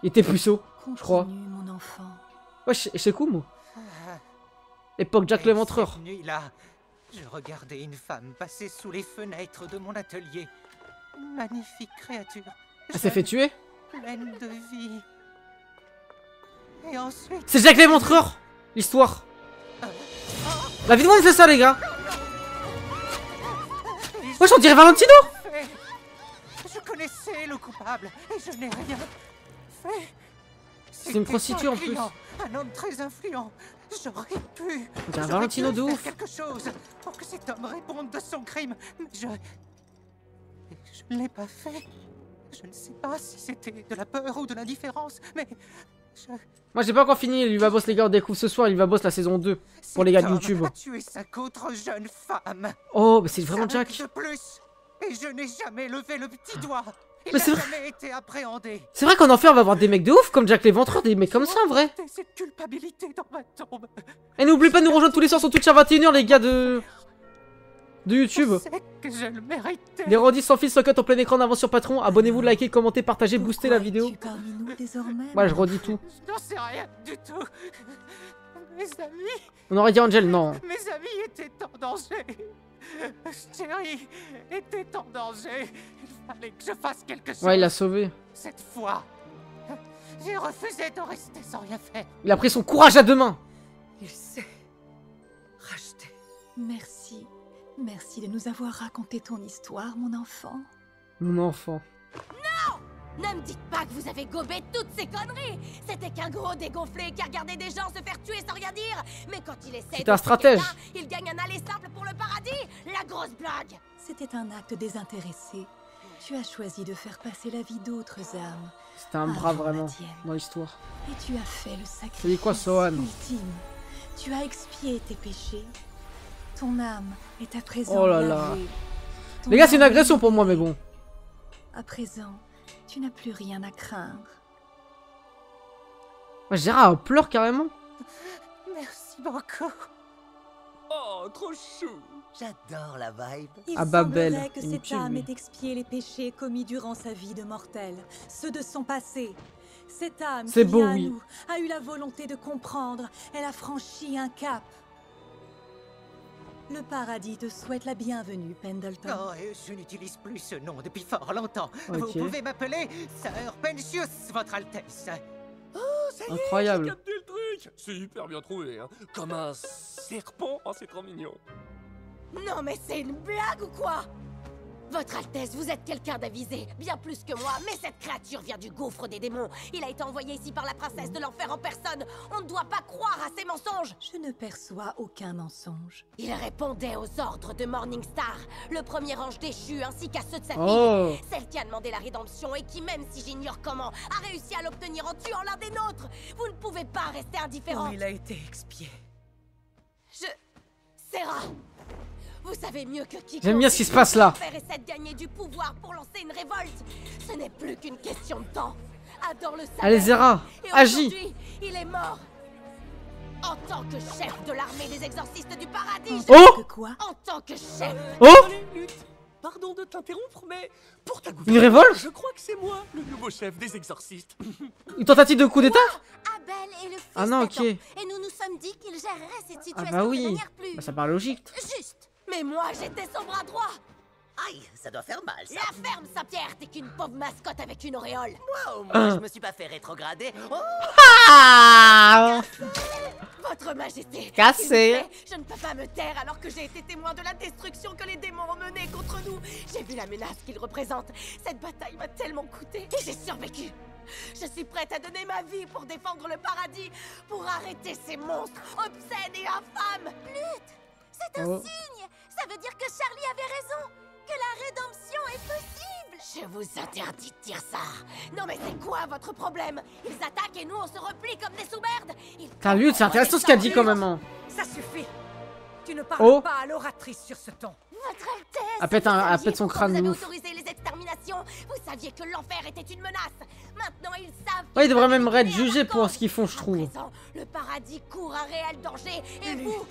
il était puceau, je crois. Mon enfant. Ouais, c'est cool, moi. Époque Jack l'Éventreur. cette nuit-là, je regardais une femme passer sous les fenêtres de mon atelier. Une magnifique créature. Elle s'est fait tuer? Pleine de vie. Et ensuite... C'est Jack l'Éventreur, l'histoire. La vie de monde fait ça, les gars. Wesh, on dirait Valentino. Je connaissais le coupable et je n'ai rien fait. C'est une prostituée en plus. Un homme très influent. J'aurais pu. On dirait Valentino de ouf. Quelque chose pour que cet homme réponde de son crime. Mais je ne l'ai pas fait. Je ne sais pas si c'était de la peur ou de l'indifférence, mais moi j'ai pas encore fini l'Uva Boss, les gars, on découvre ce soir l'Uva Boss la saison 2 pour les gars de YouTube. a tué 5 autres jeunes femmes. Oh, mais c'est vraiment Jack. De plus, et je n'ai jamais levé le petit doigt. Il Mais n'a c'est vrai. jamais été appréhendé. C'est vrai qu'en enfer on va avoir des mecs de ouf comme Jack l'Éventreur, des mecs comme ça en vrai. Cette culpabilité dans ma tombe. Et n'oubliez pas de nous rejoindre tous les soirs sur Twitch à 21h, les gars de YouTube. Que je le méritais. Les rediffs sans fil, sans cut en plein écran d'avance sur Patreon. Abonnez-vous, likez, commentez, partagez, boostez la vidéo. Parmi nous désormais. Ouais, je redis tout. Je n'en sais rien du tout. Mes amis. On aurait dit Angel, non. Mes amis étaient en danger. Chérie était en danger. Il fallait que je fasse quelque chose. Ouais, il l'a sauvé. Cette fois, j'ai refusé de rester sans rien faire. Il a pris son courage à deux mains. Il s'est racheté. Merci. Merci de nous avoir raconté ton histoire, mon enfant. Mon enfant. Non! Ne me dites pas que vous avez gobé toutes ces conneries! C'était qu'un gros dégonflé qui a regardé des gens se faire tuer sans rien dire! Mais quand il essaie C'était un stratège. il gagne un aller simple pour le paradis! La grosse blague! C'était un acte désintéressé. Tu as choisi de faire passer la vie d'autres âmes. C'était un bras vraiment dans l'histoire. Et tu as fait le sacrifice C'est dit quoi, Sohan? ultime. Tu as expié tes péchés. Ton âme est à présent Oh là là. lavée. Ton Les gars, c'est une âme agression pour moi, mais libérée. bon. À présent, tu n'as plus rien à craindre. Ouais, Gérard pleure carrément. Merci beaucoup. Oh, trop chou. J'adore la vibe. Il Ah bah, belle. semblerait que cette Inutile, âme lui. ait expié les péchés commis durant sa vie de mortel, ceux de son passé. Cette âme C'est qui beau, vient à oui. nous a eu la volonté de comprendre. Elle a franchi un cap. Le paradis te souhaite la bienvenue, Pendleton. Oh, je n'utilise plus ce nom depuis fort longtemps. Ok. Vous pouvez m'appeler Sir Pensius, votre Altesse. Oh, ça y est, Incroyable. j'ai capté le truc. C'est hyper bien trouvé, hein. Comme un serpent. Oh, c'est trop mignon. Non mais c'est une blague ou quoi? Votre Altesse, vous êtes quelqu'un d'avisé, bien plus que moi, mais cette créature vient du gouffre des démons. Il a été envoyé ici par la princesse de l'enfer en personne. On ne doit pas croire à ces mensonges. Je ne perçois aucun mensonge. Il répondait aux ordres de Morningstar, le premier ange déchu, ainsi qu'à ceux de sa Oh. fille, celle qui a demandé la rédemption et qui, même si j'ignore comment, a réussi à l'obtenir en tuant l'un des nôtres. Vous ne pouvez pas rester indifférent. Oh, il a été expié. Sarah, vous savez mieux que quiconque. J'aime bien ce qui se passe là. L'enfer essaie de gagner du pouvoir pour lancer une révolte. Ce n'est plus qu'une question de temps. Adore le savait. Allez, Zera, Et agis. aujourd'hui, il est mort. En tant que chef de l'armée des exorcistes du paradis. Oh Quoi? En tant que chef. Oh. Allez, Lutte. Pardon de t'interrompre, mais pour ta Une révolte? je crois que c'est moi, le nouveau chef des exorcistes. Une tentative de coup d'état? Abel est le fils Ah non, d'Adam, ok. Et nous nous sommes dit qu'il gérerait cette situation Ah bah oui. de manière plus Bah, ça paraît logique. juste. Mais moi, j'étais son bras droit. Aïe, ça doit faire mal, ça. La ferme, Saint-Pierre, t'es qu'une pauvre mascotte avec une auréole. Moi, au moins, je me suis pas fait rétrograder. Oh, Ah. Votre Majesté, Cassé. s'il vous plaît, je ne peux pas me taire alors que j'ai été témoin de la destruction que les démons ont menée contre nous. J'ai vu la menace qu'ils représentent. Cette bataille m'a tellement coûté et j'ai survécu. Je suis prête à donner ma vie pour défendre le paradis, pour arrêter ces monstres obscènes et infâmes. Lutte, c'est un Oh. signe. Ça veut dire que Charlie avait raison, que la rédemption est possible. Je vous interdis de dire ça. Non mais c'est quoi votre problème? Ils attaquent et nous on se replie comme des sous-merdes. Putain, Lutte, c'est intéressant ce qu'elle dit quand même. Hein. Ça suffit. Tu ne parles Oh. pas à l'oratrice sur ce ton. Votre Altesse, Elle pète, vous elle saviez pète son pourquoi crâne vous avez de ouf. autorisé les exterminations. Vous saviez que l'enfer était une menace. Maintenant ils savent. Ouais, ils devraient qu'ils même peuvent être manipuler jugés un pour camp. ce qu'ils font, je trouve. À présent, le paradis court un réel danger. Et vous,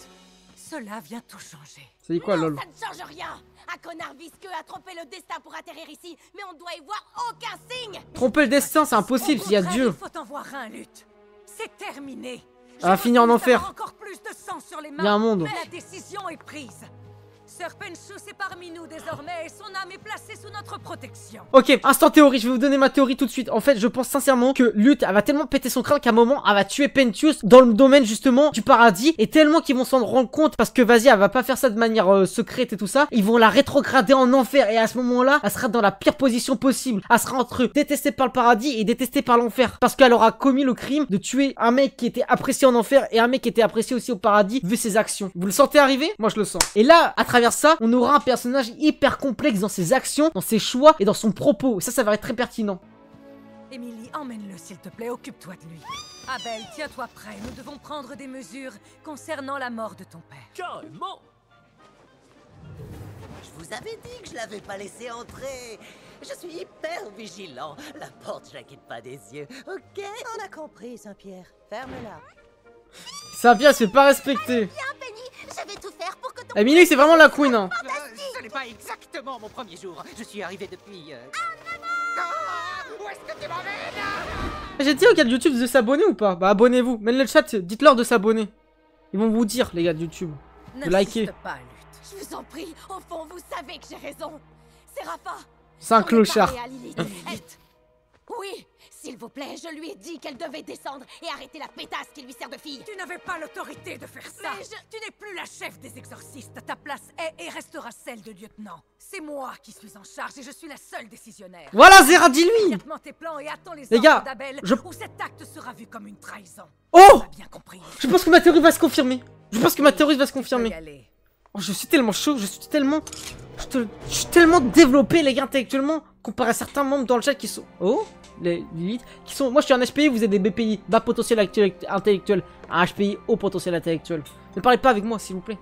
Cela vient tout changer. C'est dit quoi, non, lol? ça ne change rien. Un connard visqueux a trompé le destin pour atterrir ici, mais on ne doit y voir aucun signe. Tromper le destin, c'est impossible s'il y a Dieu. Il faut en voir un, Lutte. C'est terminé. Elle va finir en enfer. Encore plus de sang sur les mains. Il y a un monde. Mais la décision est prise. Sœur Penchus est parmi nous désormais et son âme est placée sous notre protection. Ok, instant théorie, je vais vous donner ma théorie tout de suite. En fait, je pense sincèrement que Lutte, elle va tellement péter son crâne qu'à un moment, elle va tuer Penchus dans le domaine justement du paradis. Et tellement qu'ils vont s'en rendre compte, parce que vas-y, elle va pas faire ça de manière secrète et tout ça. Ils vont la rétrograder en enfer. Et à ce moment-là, elle sera dans la pire position possible. Elle sera entre détestée par le paradis et détestée par l'enfer. Parce qu'elle aura commis le crime de tuer un mec qui était apprécié en enfer et un mec qui était apprécié aussi au paradis vu ses actions. Vous le sentez arriver? Moi, je le sens. Et là, à travers ça, on aura un personnage hyper complexe dans ses actions, dans ses choix et dans son propos. Ça va être très pertinent. Émilie, emmène-le s'il te plaît, occupe-toi de lui. Abel, tiens-toi prêt, nous devons prendre des mesures concernant la mort de ton père. Carrément. Je vous avais dit que je l'avais pas laissé entrer. Je suis hyper vigilant. La porte, je la quitte pas des yeux. Ok, on a compris, Saint-Pierre. Ferme-la. Saint-Pierre se fait pas respecter. Je vais tout faire pour que ton... Émilie, c'est vraiment la queen, hein. Ce n'est pas exactement mon premier jour. Je suis arrivé depuis... Où est-ce que tu m'emmènes? J'ai dit aux gars de YouTube de s'abonner ou pas? Bah abonnez-vous. Même le chat, dites-leur de s'abonner. Ils vont vous dire, les gars de YouTube, de liker. Pas, Lutte. Je vous en prie, au fond, vous savez que j'ai raison. C'est Rafa. C'est un clochard. Oui, s'il vous plaît, je lui ai dit qu'elle devait descendre et arrêter la pétasse qui lui sert de fille. Tu n'avais pas l'autorité de faire ça. Tu n'es plus la chef des exorcistes. Ta place est et restera celle de lieutenant. C'est moi qui suis en charge et je suis la seule décisionnaire. Voilà, Zera, dis-lui. Tes plans et attends les gars, où cet acte sera vu comme une trahison. Oh, bien compris. Je pense que ma théorie va se confirmer. Oh, je suis tellement chaud, je suis tellement développé, les gars, intellectuellement, comparé à certains membres dans le chat qui sont... Oh, les Lilith, qui sont... Moi, je suis un HPI, vous êtes des BPI, bas potentiel intellectuel. Un HPI, haut potentiel intellectuel. Ne parlez pas avec moi, s'il vous plaît.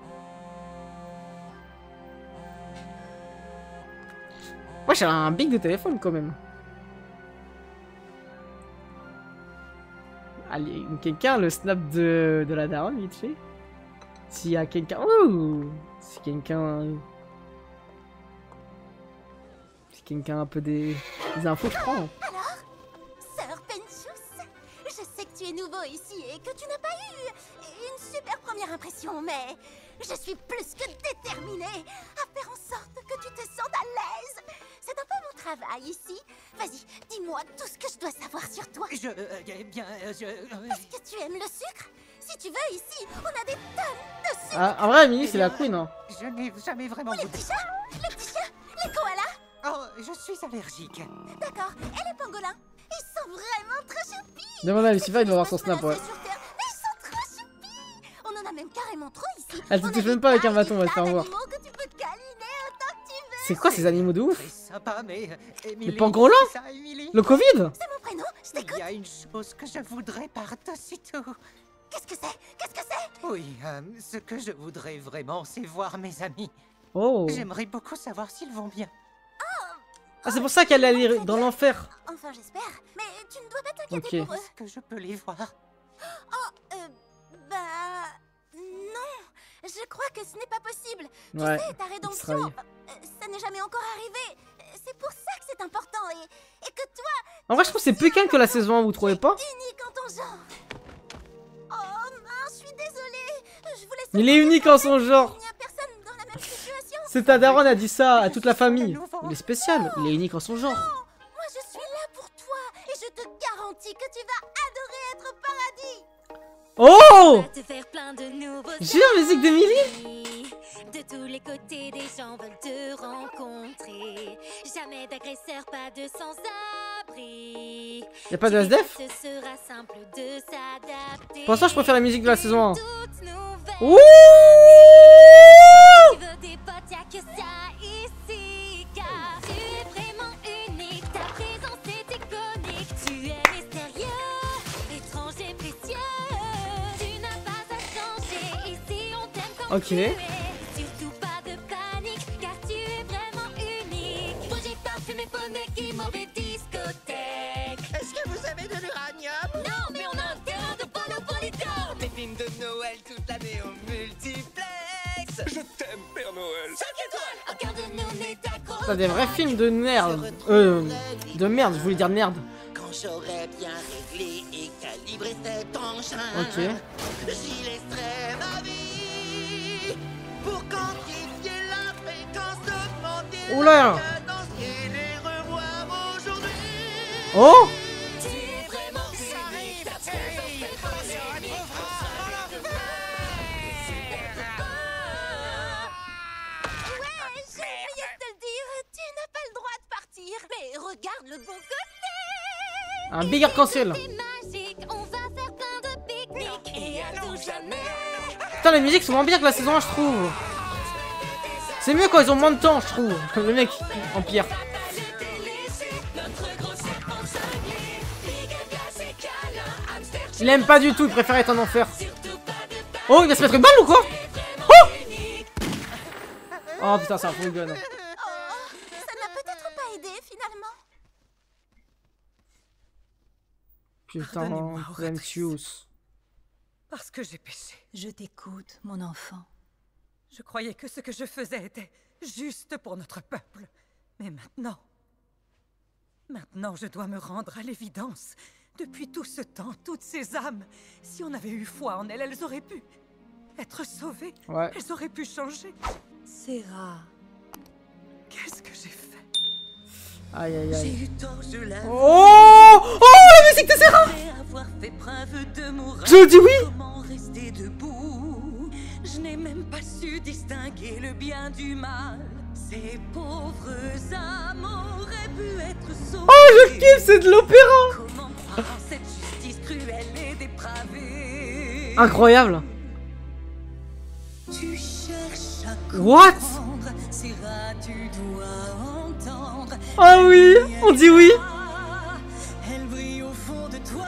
Moi, j'ai un big de téléphone, quand même. Allez, quelqu'un, le snap de la daronne, vite fait. S'il y a quelqu'un... Ouh, si quelqu'un... Si quelqu'un a un peu des infos, je prends. Alors, sœur Penchus, je sais que tu es nouveau ici et que tu n'as pas eu une super première impression, mais je suis plus que déterminée à faire en sorte que tu te sentes à l'aise. C'est un peu mon travail ici. Vas-y, dis-moi tout ce que je dois savoir sur toi. Est-ce que tu aimes le sucre? Si tu veux, ici, on a des tonnes de sucre. Ah, en vrai, Émilie, c'est la queen, hein. Je n'ai jamais vraiment Les petits chats, les koalas. Oh, je suis allergique. D'accord, et les pangolins? Ils sont vraiment trop choupis. Demande à Lucifer, il doit avoir son snap, ouais. Ils sont trop choupis. On en a même carrément trop ici. Elle te touche même pas avec un bâton, on va te faire voir. C'est quoi ces animaux de ouf? Sympa, mais les pangolins? Le Covid? C'est mon prénom, je t'écoute. Il y a une chose que je voudrais par-dessus tout. Qu'est-ce que c'est? Oui, ce que je voudrais vraiment, c'est voir mes amis. Oh. J'aimerais beaucoup savoir s'ils vont bien. Ah, c'est pour ça qu'elle est allée dans l'enfer. Enfin, j'espère. Mais tu ne dois pas t'inquiéter pour eux. Est-ce que je peux les voir? Oh, bah... Non. Je crois que ce n'est pas possible. Ouais, tu sais, ta rédemption, ça n'est jamais encore arrivé. C'est pour ça que c'est important et que toi... En vrai, je trouve que c'est plus calme que la saison 1, vous trouvez pas? Unique en ton genre. Oh mince, je suis désolée. Je vous laisse... Il est unique en son genre. Il n'y a personne dans la même situation. C'est ta daronne a dit ça à toute la famille. Il est spécial, il est unique en son genre. Moi, je suis là pour toi et je te garantis que tu vas adorer être au paradis. Oh! J'ai la musique d'Emilie. De tous les côtés, des gens veulent te rencontrer. Jamais d'agresseur, pas de sans-abri. Y'a pas de SDF? Ce sera simple de s'adapter. Pour l'instant, je préfère la musique de la saison 1. Ouh! Tu veux des potes, y'a que ça ici. Car tu es vraiment unique. Ta présence est iconique. Tu es mystérieux, étrange et précieux. Tu n'as pas à changer. Ici, on t'aime comme tu es. Surtout pas de panique, car tu es vraiment unique. Projecteur, fumée, phonique, qui mauvais discothèque. Est-ce que vous avez de l'uranium? Non, mais on a un terrain de Polopolito. Des films de Noël toute l'année au multiplex. Je t'aime, Père Noël. 5 étoiles. Aucun de nous n'est accro. T'as des vrais films de merde. De merde, je voulais dire merde. Quand j'aurais bien réglé et calibré cet engin, ok. j'y laisserai ma vie pour quantifier la Oula. Oh. Mais regarde le bon côté. Un big arc-en-ciel. Magique, on va faire plein de pique-niques et à tout jamais. Putain, les musiques sont moins bien que la saison 1, je trouve. C'est mieux quand ils ont moins de temps, je trouve. Le mec empire. Il aime pas du tout, il préfère être en enfer. Oh, il va se mettre une balle ou quoi? Oh, oh putain, c'est un full gun. Putain, Lancius. Parce que j'ai péché. Je t'écoute, mon enfant. Je croyais que ce que je faisais était juste pour notre peuple. Mais maintenant... Maintenant, je dois me rendre à l'évidence. Depuis tout ce temps, toutes ces âmes, si on avait eu foi en elles, elles auraient pu être sauvées. Ouais. Elles auraient pu changer. Serra. Qu'est-ce que j'ai fait? Aïe aïe aïe. Oh, oh, la musique de Serra. Je dis oui. Comment rester debout? Je n'ai même pas su distinguer le bien du mal. Ces pauvres âmes auraient pu être sauvées. Oh, je kiffe, c'est de l'opéra. Comment croire en cette justice cruelle et dépravée? Incroyable. Tu cherches à What? Serra, tu dois entendre. Ah oui, on dit oui. Elle brille au fond de toi.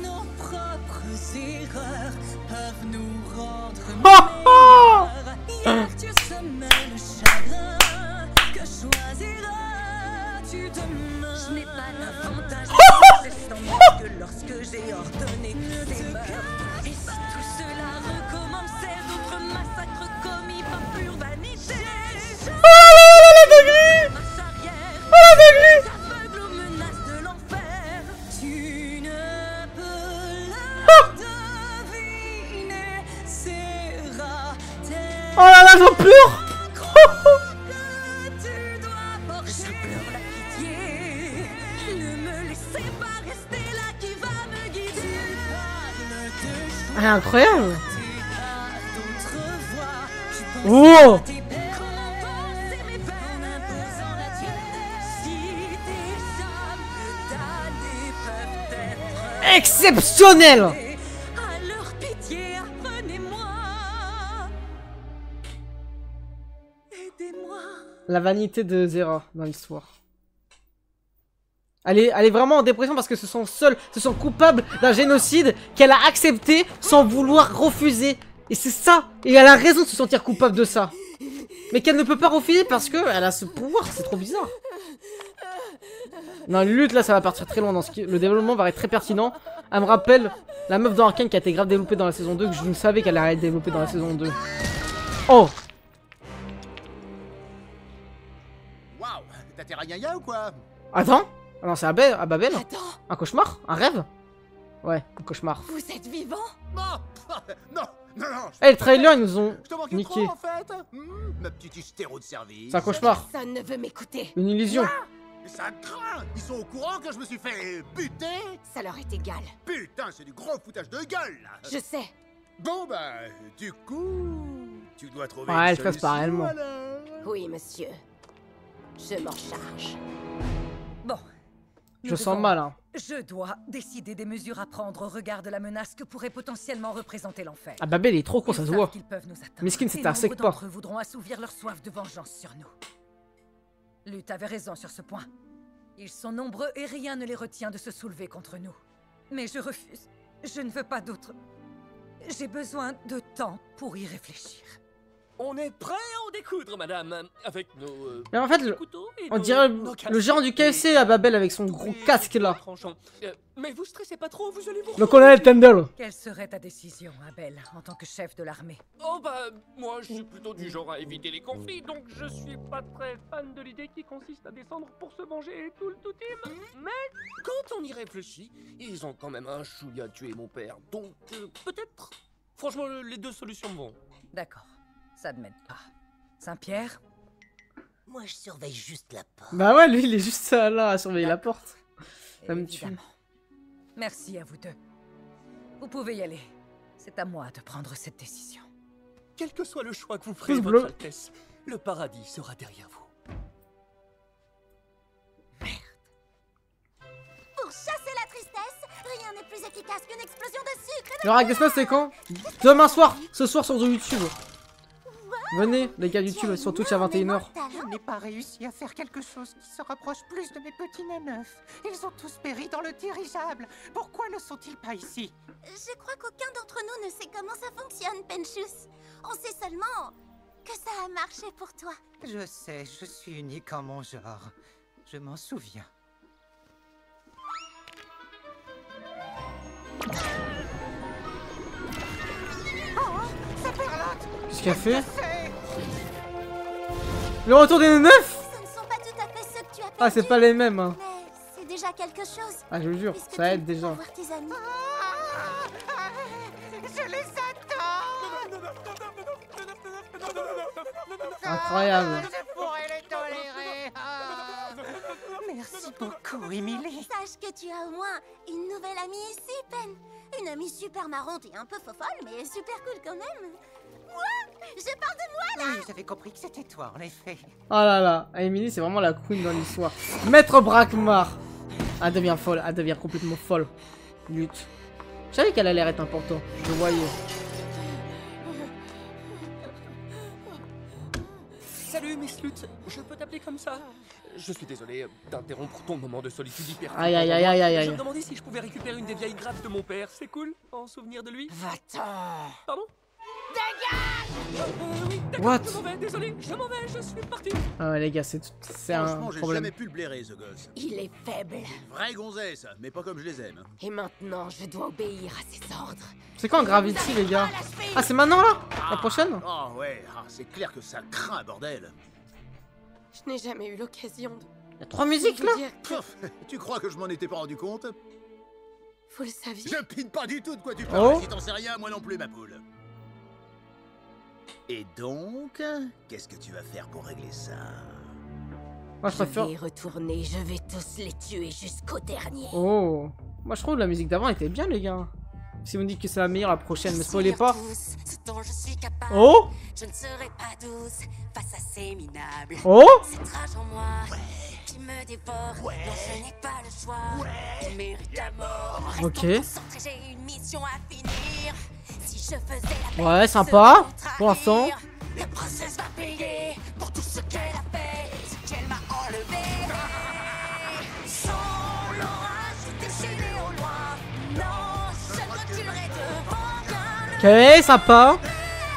Nos propres erreurs peuvent nous rendre meilleurs. Hier tu semais le chagrin. Que choisiras-tu demain? Je n'ai pas davantage de que lorsque j'ai ordonné ces meurtres. Et si tout cela recommençait, d'autres massacres commis par pure vanité. Oh la dinguerie! Oh la dinguerie! Aveugle aux menaces de l'enfer. Tu ne peux la deviner. Serra. Oh là là, j'en pleure! Tu dois porter. Je pleure la pitié. Ne me laissez pas rester là, qui va me guider. Ah, incroyable! Oh! Exceptionnel! Alors pitié, apprenez-moi. Aidez-moi. La vanité de Serra dans l'histoire. Elle est vraiment en dépression parce que ce sont coupables d'un génocide qu'elle a accepté sans vouloir refuser. Et c'est ça. Et elle a raison de se sentir coupable de ça. Mais qu'elle ne peut pas refuser parce qu'elle a ce pouvoir. C'est trop bizarre. Non, Lutte, là, ça va partir très loin. Le développement va être très pertinent. Elle me rappelle la meuf dans Arcane qui a été grave développée dans la saison 2. Que je ne savais qu'elle allait être développée dans la saison 2. Oh! Waouh, t'as tes ragnagnas ou quoi? Attends! Ah non, c'est à Babel? Un cauchemar? Un rêve? Ouais, un cauchemar. Vous êtes vivant? Non, non, non, non. Eh, le trailer, ils nous ont Je te manquais niqué. trop, en fait. Ma petite hystéro de service. C'est un cauchemar. Personne ne veut m'écouter. Une illusion. Mais ça craint. Ils sont au courant que je me suis fait buter. Ça leur est égal. Putain, c'est du gros foutage de gueule, là. Je sais. Bon, bah, du coup, tu dois trouver Ouais, une elle fasse solution, pareillement. alors. Oui, monsieur. Je m'en charge. Bon. Je sens mal, hein. Je dois décider des mesures à prendre au regard de la menace que pourrait potentiellement représenter l'enfer. Ah, Babel, il est trop con, ça se voit. Miskin, c'est un Et sec nombre pas. d'entre eux voudront assouvir leur soif de vengeance sur nous. Lutte avait raison sur ce point. Ils sont nombreux et rien ne les retient de se soulever contre nous. Mais je refuse. Je ne veux pas d'autre. J'ai besoin de temps pour y réfléchir. On est prêt à en découdre, madame, avec nos Mais en fait, on dirait le gérant du KFC à Babel avec son gros casque là. Mais vous stressez pas trop, vous allez vous... Le colonel Tendel. Quelle serait ta décision, Abel, en tant que chef de l'armée? Oh bah, moi je suis plutôt du genre à éviter les conflits, donc je suis pas très fan de l'idée qui consiste à descendre pour se venger et tout le tout team. Mais quand on y réfléchit, ils ont quand même un chouïa tué mon père, donc peut-être... Franchement, les deux solutions me vont. D'accord, ça ne m'aide pas. Saint-Pierre? Moi, je surveille juste la porte. Bah ouais, lui, il est juste là à surveiller la porte. Ça me tue. Merci à vous deux. Vous pouvez y aller. C'est à moi de prendre cette décision. Quel que soit le choix que vous ferez, Pouce Votre bleu. Altesse, le paradis sera derrière vous. Pour chasser la tristesse, rien n'est plus efficace qu'une explosion de sucre. Le Ragasmas, c'est quand? Demain soir. Ce soir sur YouTube. Venez, les gars YouTube, sur Twitch à 21h. Je n'ai pas réussi à faire quelque chose qui se rapproche plus de mes petits neufs. Ils ont tous péri dans le dirigeable. Pourquoi ne sont-ils pas ici? Je crois qu'aucun d'entre nous ne sait comment ça fonctionne, Penchus. On sait seulement que ça a marché pour toi. Je sais, je suis unique en mon genre. Je m'en souviens. C'est Perlotte! Qu'est-ce qu'elle fait? Le retour des neufs? Ce ne sont pas tout à fait ceux que tu as perdus. Ah, c'est pas les mêmes. Hein. Mais c'est déjà quelque chose. Ah, je vous jure, Puisque ça tu aide déjà. vas voir tes amis. Je les attends! Incroyable. Je pourrais les tolérer. Merci beaucoup, Emily. Sache que tu as au moins une nouvelle amie ici, Pen. Une amie super marrante et un peu fofolle, mais super cool quand même. Moi, je parle de moi là. Oui, j'avais compris que c'était toi, en effet. Oh là là, Emily, c'est vraiment la queen dans l'histoire. Maître Brakmar. Elle devient folle, elle devient complètement folle. Lutte. Je savais qu'elle allait être importante, je le voyais. Salut, Miss Lutz, je peux t'appeler comme ça? Je suis désolé d'interrompre ton moment de solitude hyper. Aïe, aïe, aïe, aïe, aïe, aïe. Je me demandais si je pouvais récupérer une des vieilles grappes de mon père, c'est cool? En souvenir de lui? Va-t'en! Pardon? Oui, What? d'accord, je m'en vais, je suis parti. Ah ouais, les gars, c'est un Franchement, j'ai problème. jamais pu le blairer, ce gosse. Il est faible. Vraie gonzesse, mais pas comme je les aime. Et maintenant, je dois obéir à ses ordres. C'est quand Gravity, les gars? Ah, c'est maintenant là? La prochaine? Oh ouais, c'est clair que ça craint, bordel. Je n'ai jamais eu l'occasion de... Il y a 3 musiques là? Pouf, tu crois que je m'en étais pas rendu compte? Vous le saviez? Je pine pas du tout de quoi tu parles. Oh. Si t'en sais rien, moi non plus, ma poule. Et donc, qu'est-ce que tu vas faire pour régler ça? Moi, je préfère. vais y retourner, je vais tous les tuer jusqu'au dernier. Oh. Moi, je trouve que la musique d'avant était bien, les gars. Si vous me dites que c'est la meilleure, la prochaine, mais spoilez pas. Oh. Je ne serai pas douce face à ces minables. Oh. Cette rage en moi qui me dévore. Non, je n'ai pas le choix. Il mérite la mort. Ok. Restons concentrés, j'ai une mission à finir. Si je faisais la paix, Ouais, sympa. Pour l'instant. la princesse va payer pour tout ce qu'elle a fait, ce qu'elle m'a enlevé. Sans l'orage, je déchaîné au loin. Non, je ne reculerai devant rien. Ok, sympa.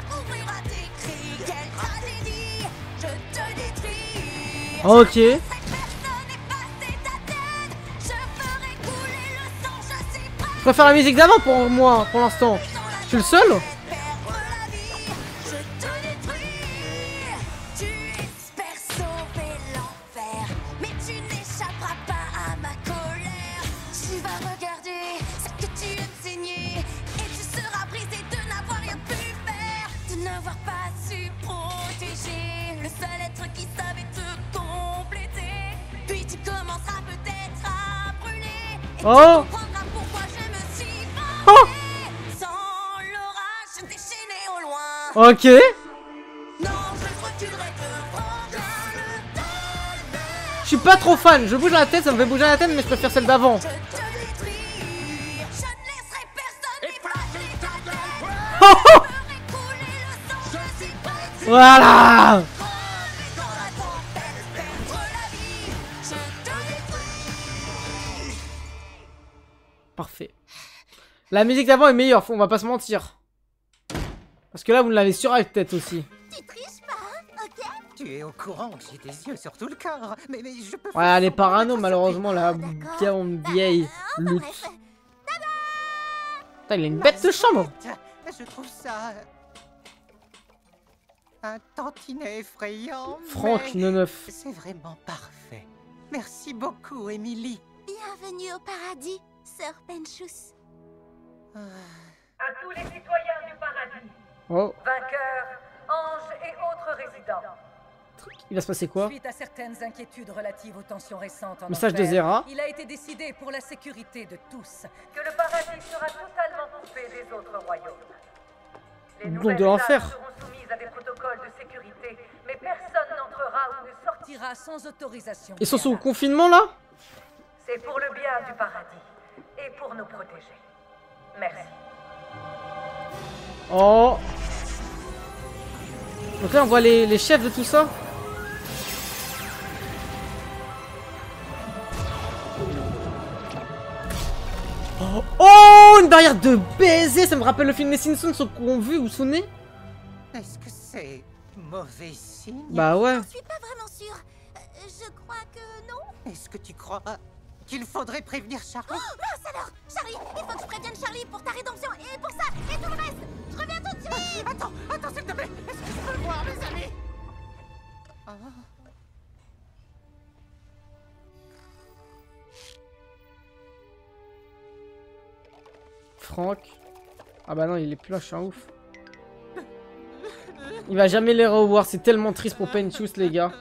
Ouvrira tes cris, quelle tragédie. Je te détruis. Ok. Personne n'est passé ta tête. Je ferai couler le sang, je suis prêt. Je préfère la musique d'avant pour moi, pour l'instant. Je suis le seul? Je te détruis. Tu espères sauver l'enfer, mais tu n'échapperas pas à ma colère. Tu vas regarder ce que tu as saigné, et tu seras brisé de n'avoir rien pu faire, de n'avoir pas su protéger le seul être qui savait te compléter. Puis tu commenceras peut-être à brûler, et tu Oh. comprendras pourquoi je me suis vengée. Oh. Sans l'orage déchaîné au loin. Ok. Non, je ne reculerai devant rien, le temps. Je suis pas trop fan. Je bouge la tête, ça me fait bouger la tête, mais je préfère celle d'avant. Je te détruis. Je ne laisserai personne effacer ta tête. Oh, oh. Je ferai couler le sang, je suis prête. Voilà. Crever dans la tempête, perdre la vie. Je te détruis. Parfait. La musique d'avant est meilleure, on va pas se mentir. Parce que là, vous l'avez sur la tête aussi. Tu triches pas, ok? Tu es au courant que j'ai des yeux sur tout le corps. Mais je peux... Ouais, elle est parano, malheureusement, la bien vieille lutte. Putain, il a une bête de chambre. Je trouve ça... un tantinet effrayant. Franck, mais 9. C'est vraiment parfait. Merci beaucoup, Emily. Bienvenue au paradis, sœur Penchus. À tous les citoyens du paradis, Oh. vainqueurs, anges et autres résidents. Il va se passer quoi? Suite à certaines inquiétudes relatives aux tensions récentes en Message de enfer, Zera. il a été décidé pour la sécurité de tous que le paradis sera totalement coupé des autres royaumes. Les Donc nouvelles de l'enfer. âmes seront soumises à des protocoles de sécurité, mais personne n'entrera ou ne sortira sans autorisation. Ils sont sous confinement là? C'est pour le bien du paradis et pour nous protéger. Merci. Oh. Donc là on voit les chefs de tout ça. Oh, une barrière de baiser. Ça me rappelle le film Les Simpsons, ceux qu'on vu, vous vous souvenez? Est-ce que c'est mauvais signe? Bah ouais. Je suis pas vraiment sûre. Je crois que non. Est-ce que tu crois qu'il faudrait prévenir Charlie? Oh, mince alors! Charlie, il faut que je prévienne Charlie pour ta rédemption et pour ça et tout le reste! Je reviens tout de suite! Attends, s'il te plaît! Est-ce que je peux le voir, mes amis? Franck. Ah bah non, il est plus là, je suis un ouf. Il va jamais les revoir, c'est tellement triste pour Pentious, les gars.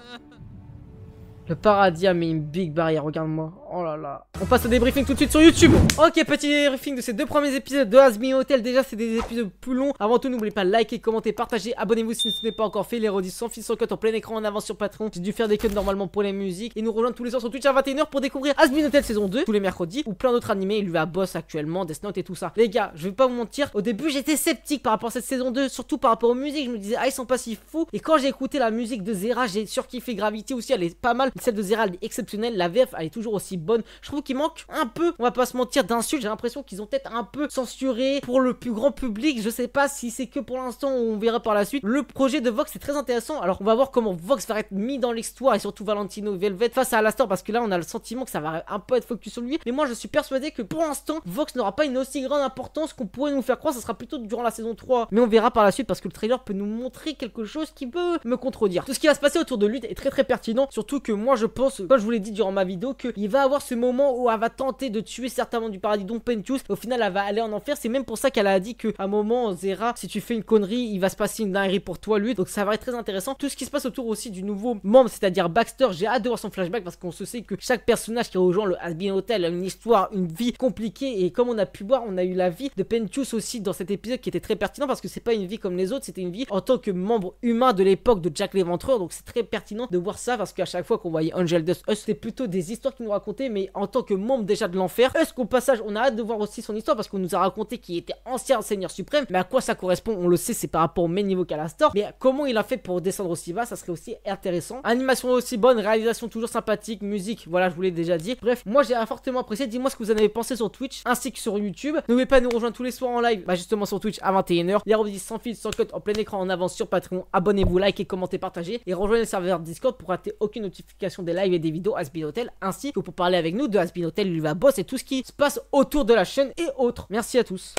Le paradis a mis une big barrière, regarde-moi. Oh là là. On passe au débriefing tout de suite sur YouTube. Ok, petit débriefing de ces 2 premiers épisodes de Hazbin Hotel. Déjà, c'est des épisodes plus longs. Avant tout, n'oubliez pas de liker, commenter, partager. Abonnez-vous si ce n'est pas encore fait. Les rediffs sans fil, sans cut en plein écran en avance sur Patreon. J'ai dû faire des cuts normalement pour les musiques. Et nous rejoindre tous les soirs sur Twitch à 21h pour découvrir Hazbin Hotel saison 2 tous les mercredis. Ou plein d'autres animés. Il lui a boss actuellement, Death Note et tout ça. Les gars, je vais pas vous mentir. Au début, j'étais sceptique par rapport à cette saison 2. Surtout par rapport aux musiques. Je me disais, ah, ils sont pas si fous. Et quand j'ai écouté la musique de Zera, j'ai surkiffé. Gravity aussi, elle est pas mal. Celle de Zera, elle est exceptionnelle. La VF, elle est toujours aussi bonne. Je trouve qu'il manque un peu, on va pas se mentir, d'insultes. J'ai l'impression qu'ils ont peut-être un peu censuré pour le plus grand public. Je sais pas si c'est que pour l'instant, on verra par la suite. Le projet de Vox est très intéressant. Alors on va voir comment Vox va être mis dans l'histoire et surtout Valentino Velvet face à Alastor, parce que là on a le sentiment que ça va un peu être focus sur lui. Mais moi je suis persuadé que pour l'instant Vox n'aura pas une aussi grande importance qu'on pourrait nous faire croire. Ça sera plutôt durant la saison 3. Mais on verra par la suite parce que le trailer peut nous montrer quelque chose qui peut me contredire. Tout ce qui va se passer autour de lui est très pertinent. Surtout que moi je pense, comme je vous l'ai dit durant ma vidéo, qu'il va avoir ce moment où elle va tenter de tuer certains membres du paradis, dont Pentious. Au final, elle va aller en enfer. C'est même pour ça qu'elle a dit qu'à un moment, Zera, si tu fais une connerie, il va se passer une dinguerie pour toi, lui. Donc ça va être très intéressant. Tout ce qui se passe autour aussi du nouveau membre, c'est-à-dire Baxter. J'ai hâte de voir son flashback parce qu'on se sait que chaque personnage qui rejoint le Hazbin Hotel a une histoire, une vie compliquée. Et comme on a pu voir, on a eu la vie de Pentious aussi dans cet épisode qui était très pertinent parce que c'est pas une vie comme les autres, c'était une vie en tant que membre humain de l'époque de Jack l'Éventreur. Donc c'est très pertinent de voir ça parce qu'à chaque fois qu'on voyait Angel Dust, c'était plutôt des histoires qu'il nous racontait, mais en tant que membre déjà de l'enfer. Est-ce qu'au passage, on a hâte de voir aussi son histoire parce qu'on nous a raconté qu'il était ancien seigneur suprême, mais à quoi ça correspond, on le sait, c'est par rapport au même niveau qu'Alastor. Mais comment il a fait pour descendre aussi bas, ça serait aussi intéressant. Animation aussi bonne, réalisation toujours sympathique, musique, voilà, je vous l'ai déjà dit. Bref, moi j'ai fortement apprécié. Dis-moi ce que vous en avez pensé sur Twitch ainsi que sur YouTube. N'oubliez pas de nous rejoindre tous les soirs en live, justement sur Twitch à 21h. Les rediffs sans fil, sans cut, en plein écran en avance sur Patreon. Abonnez-vous, likez, commentez, partagez et rejoignez le serveur Discord pour rater aucune notification des lives et des vidéos Hazbin Hotel, ainsi que pour parler avec nous de Hazbin Hotel, lui va boss et tout ce qui se passe autour de la chaîne et autres. Merci à tous.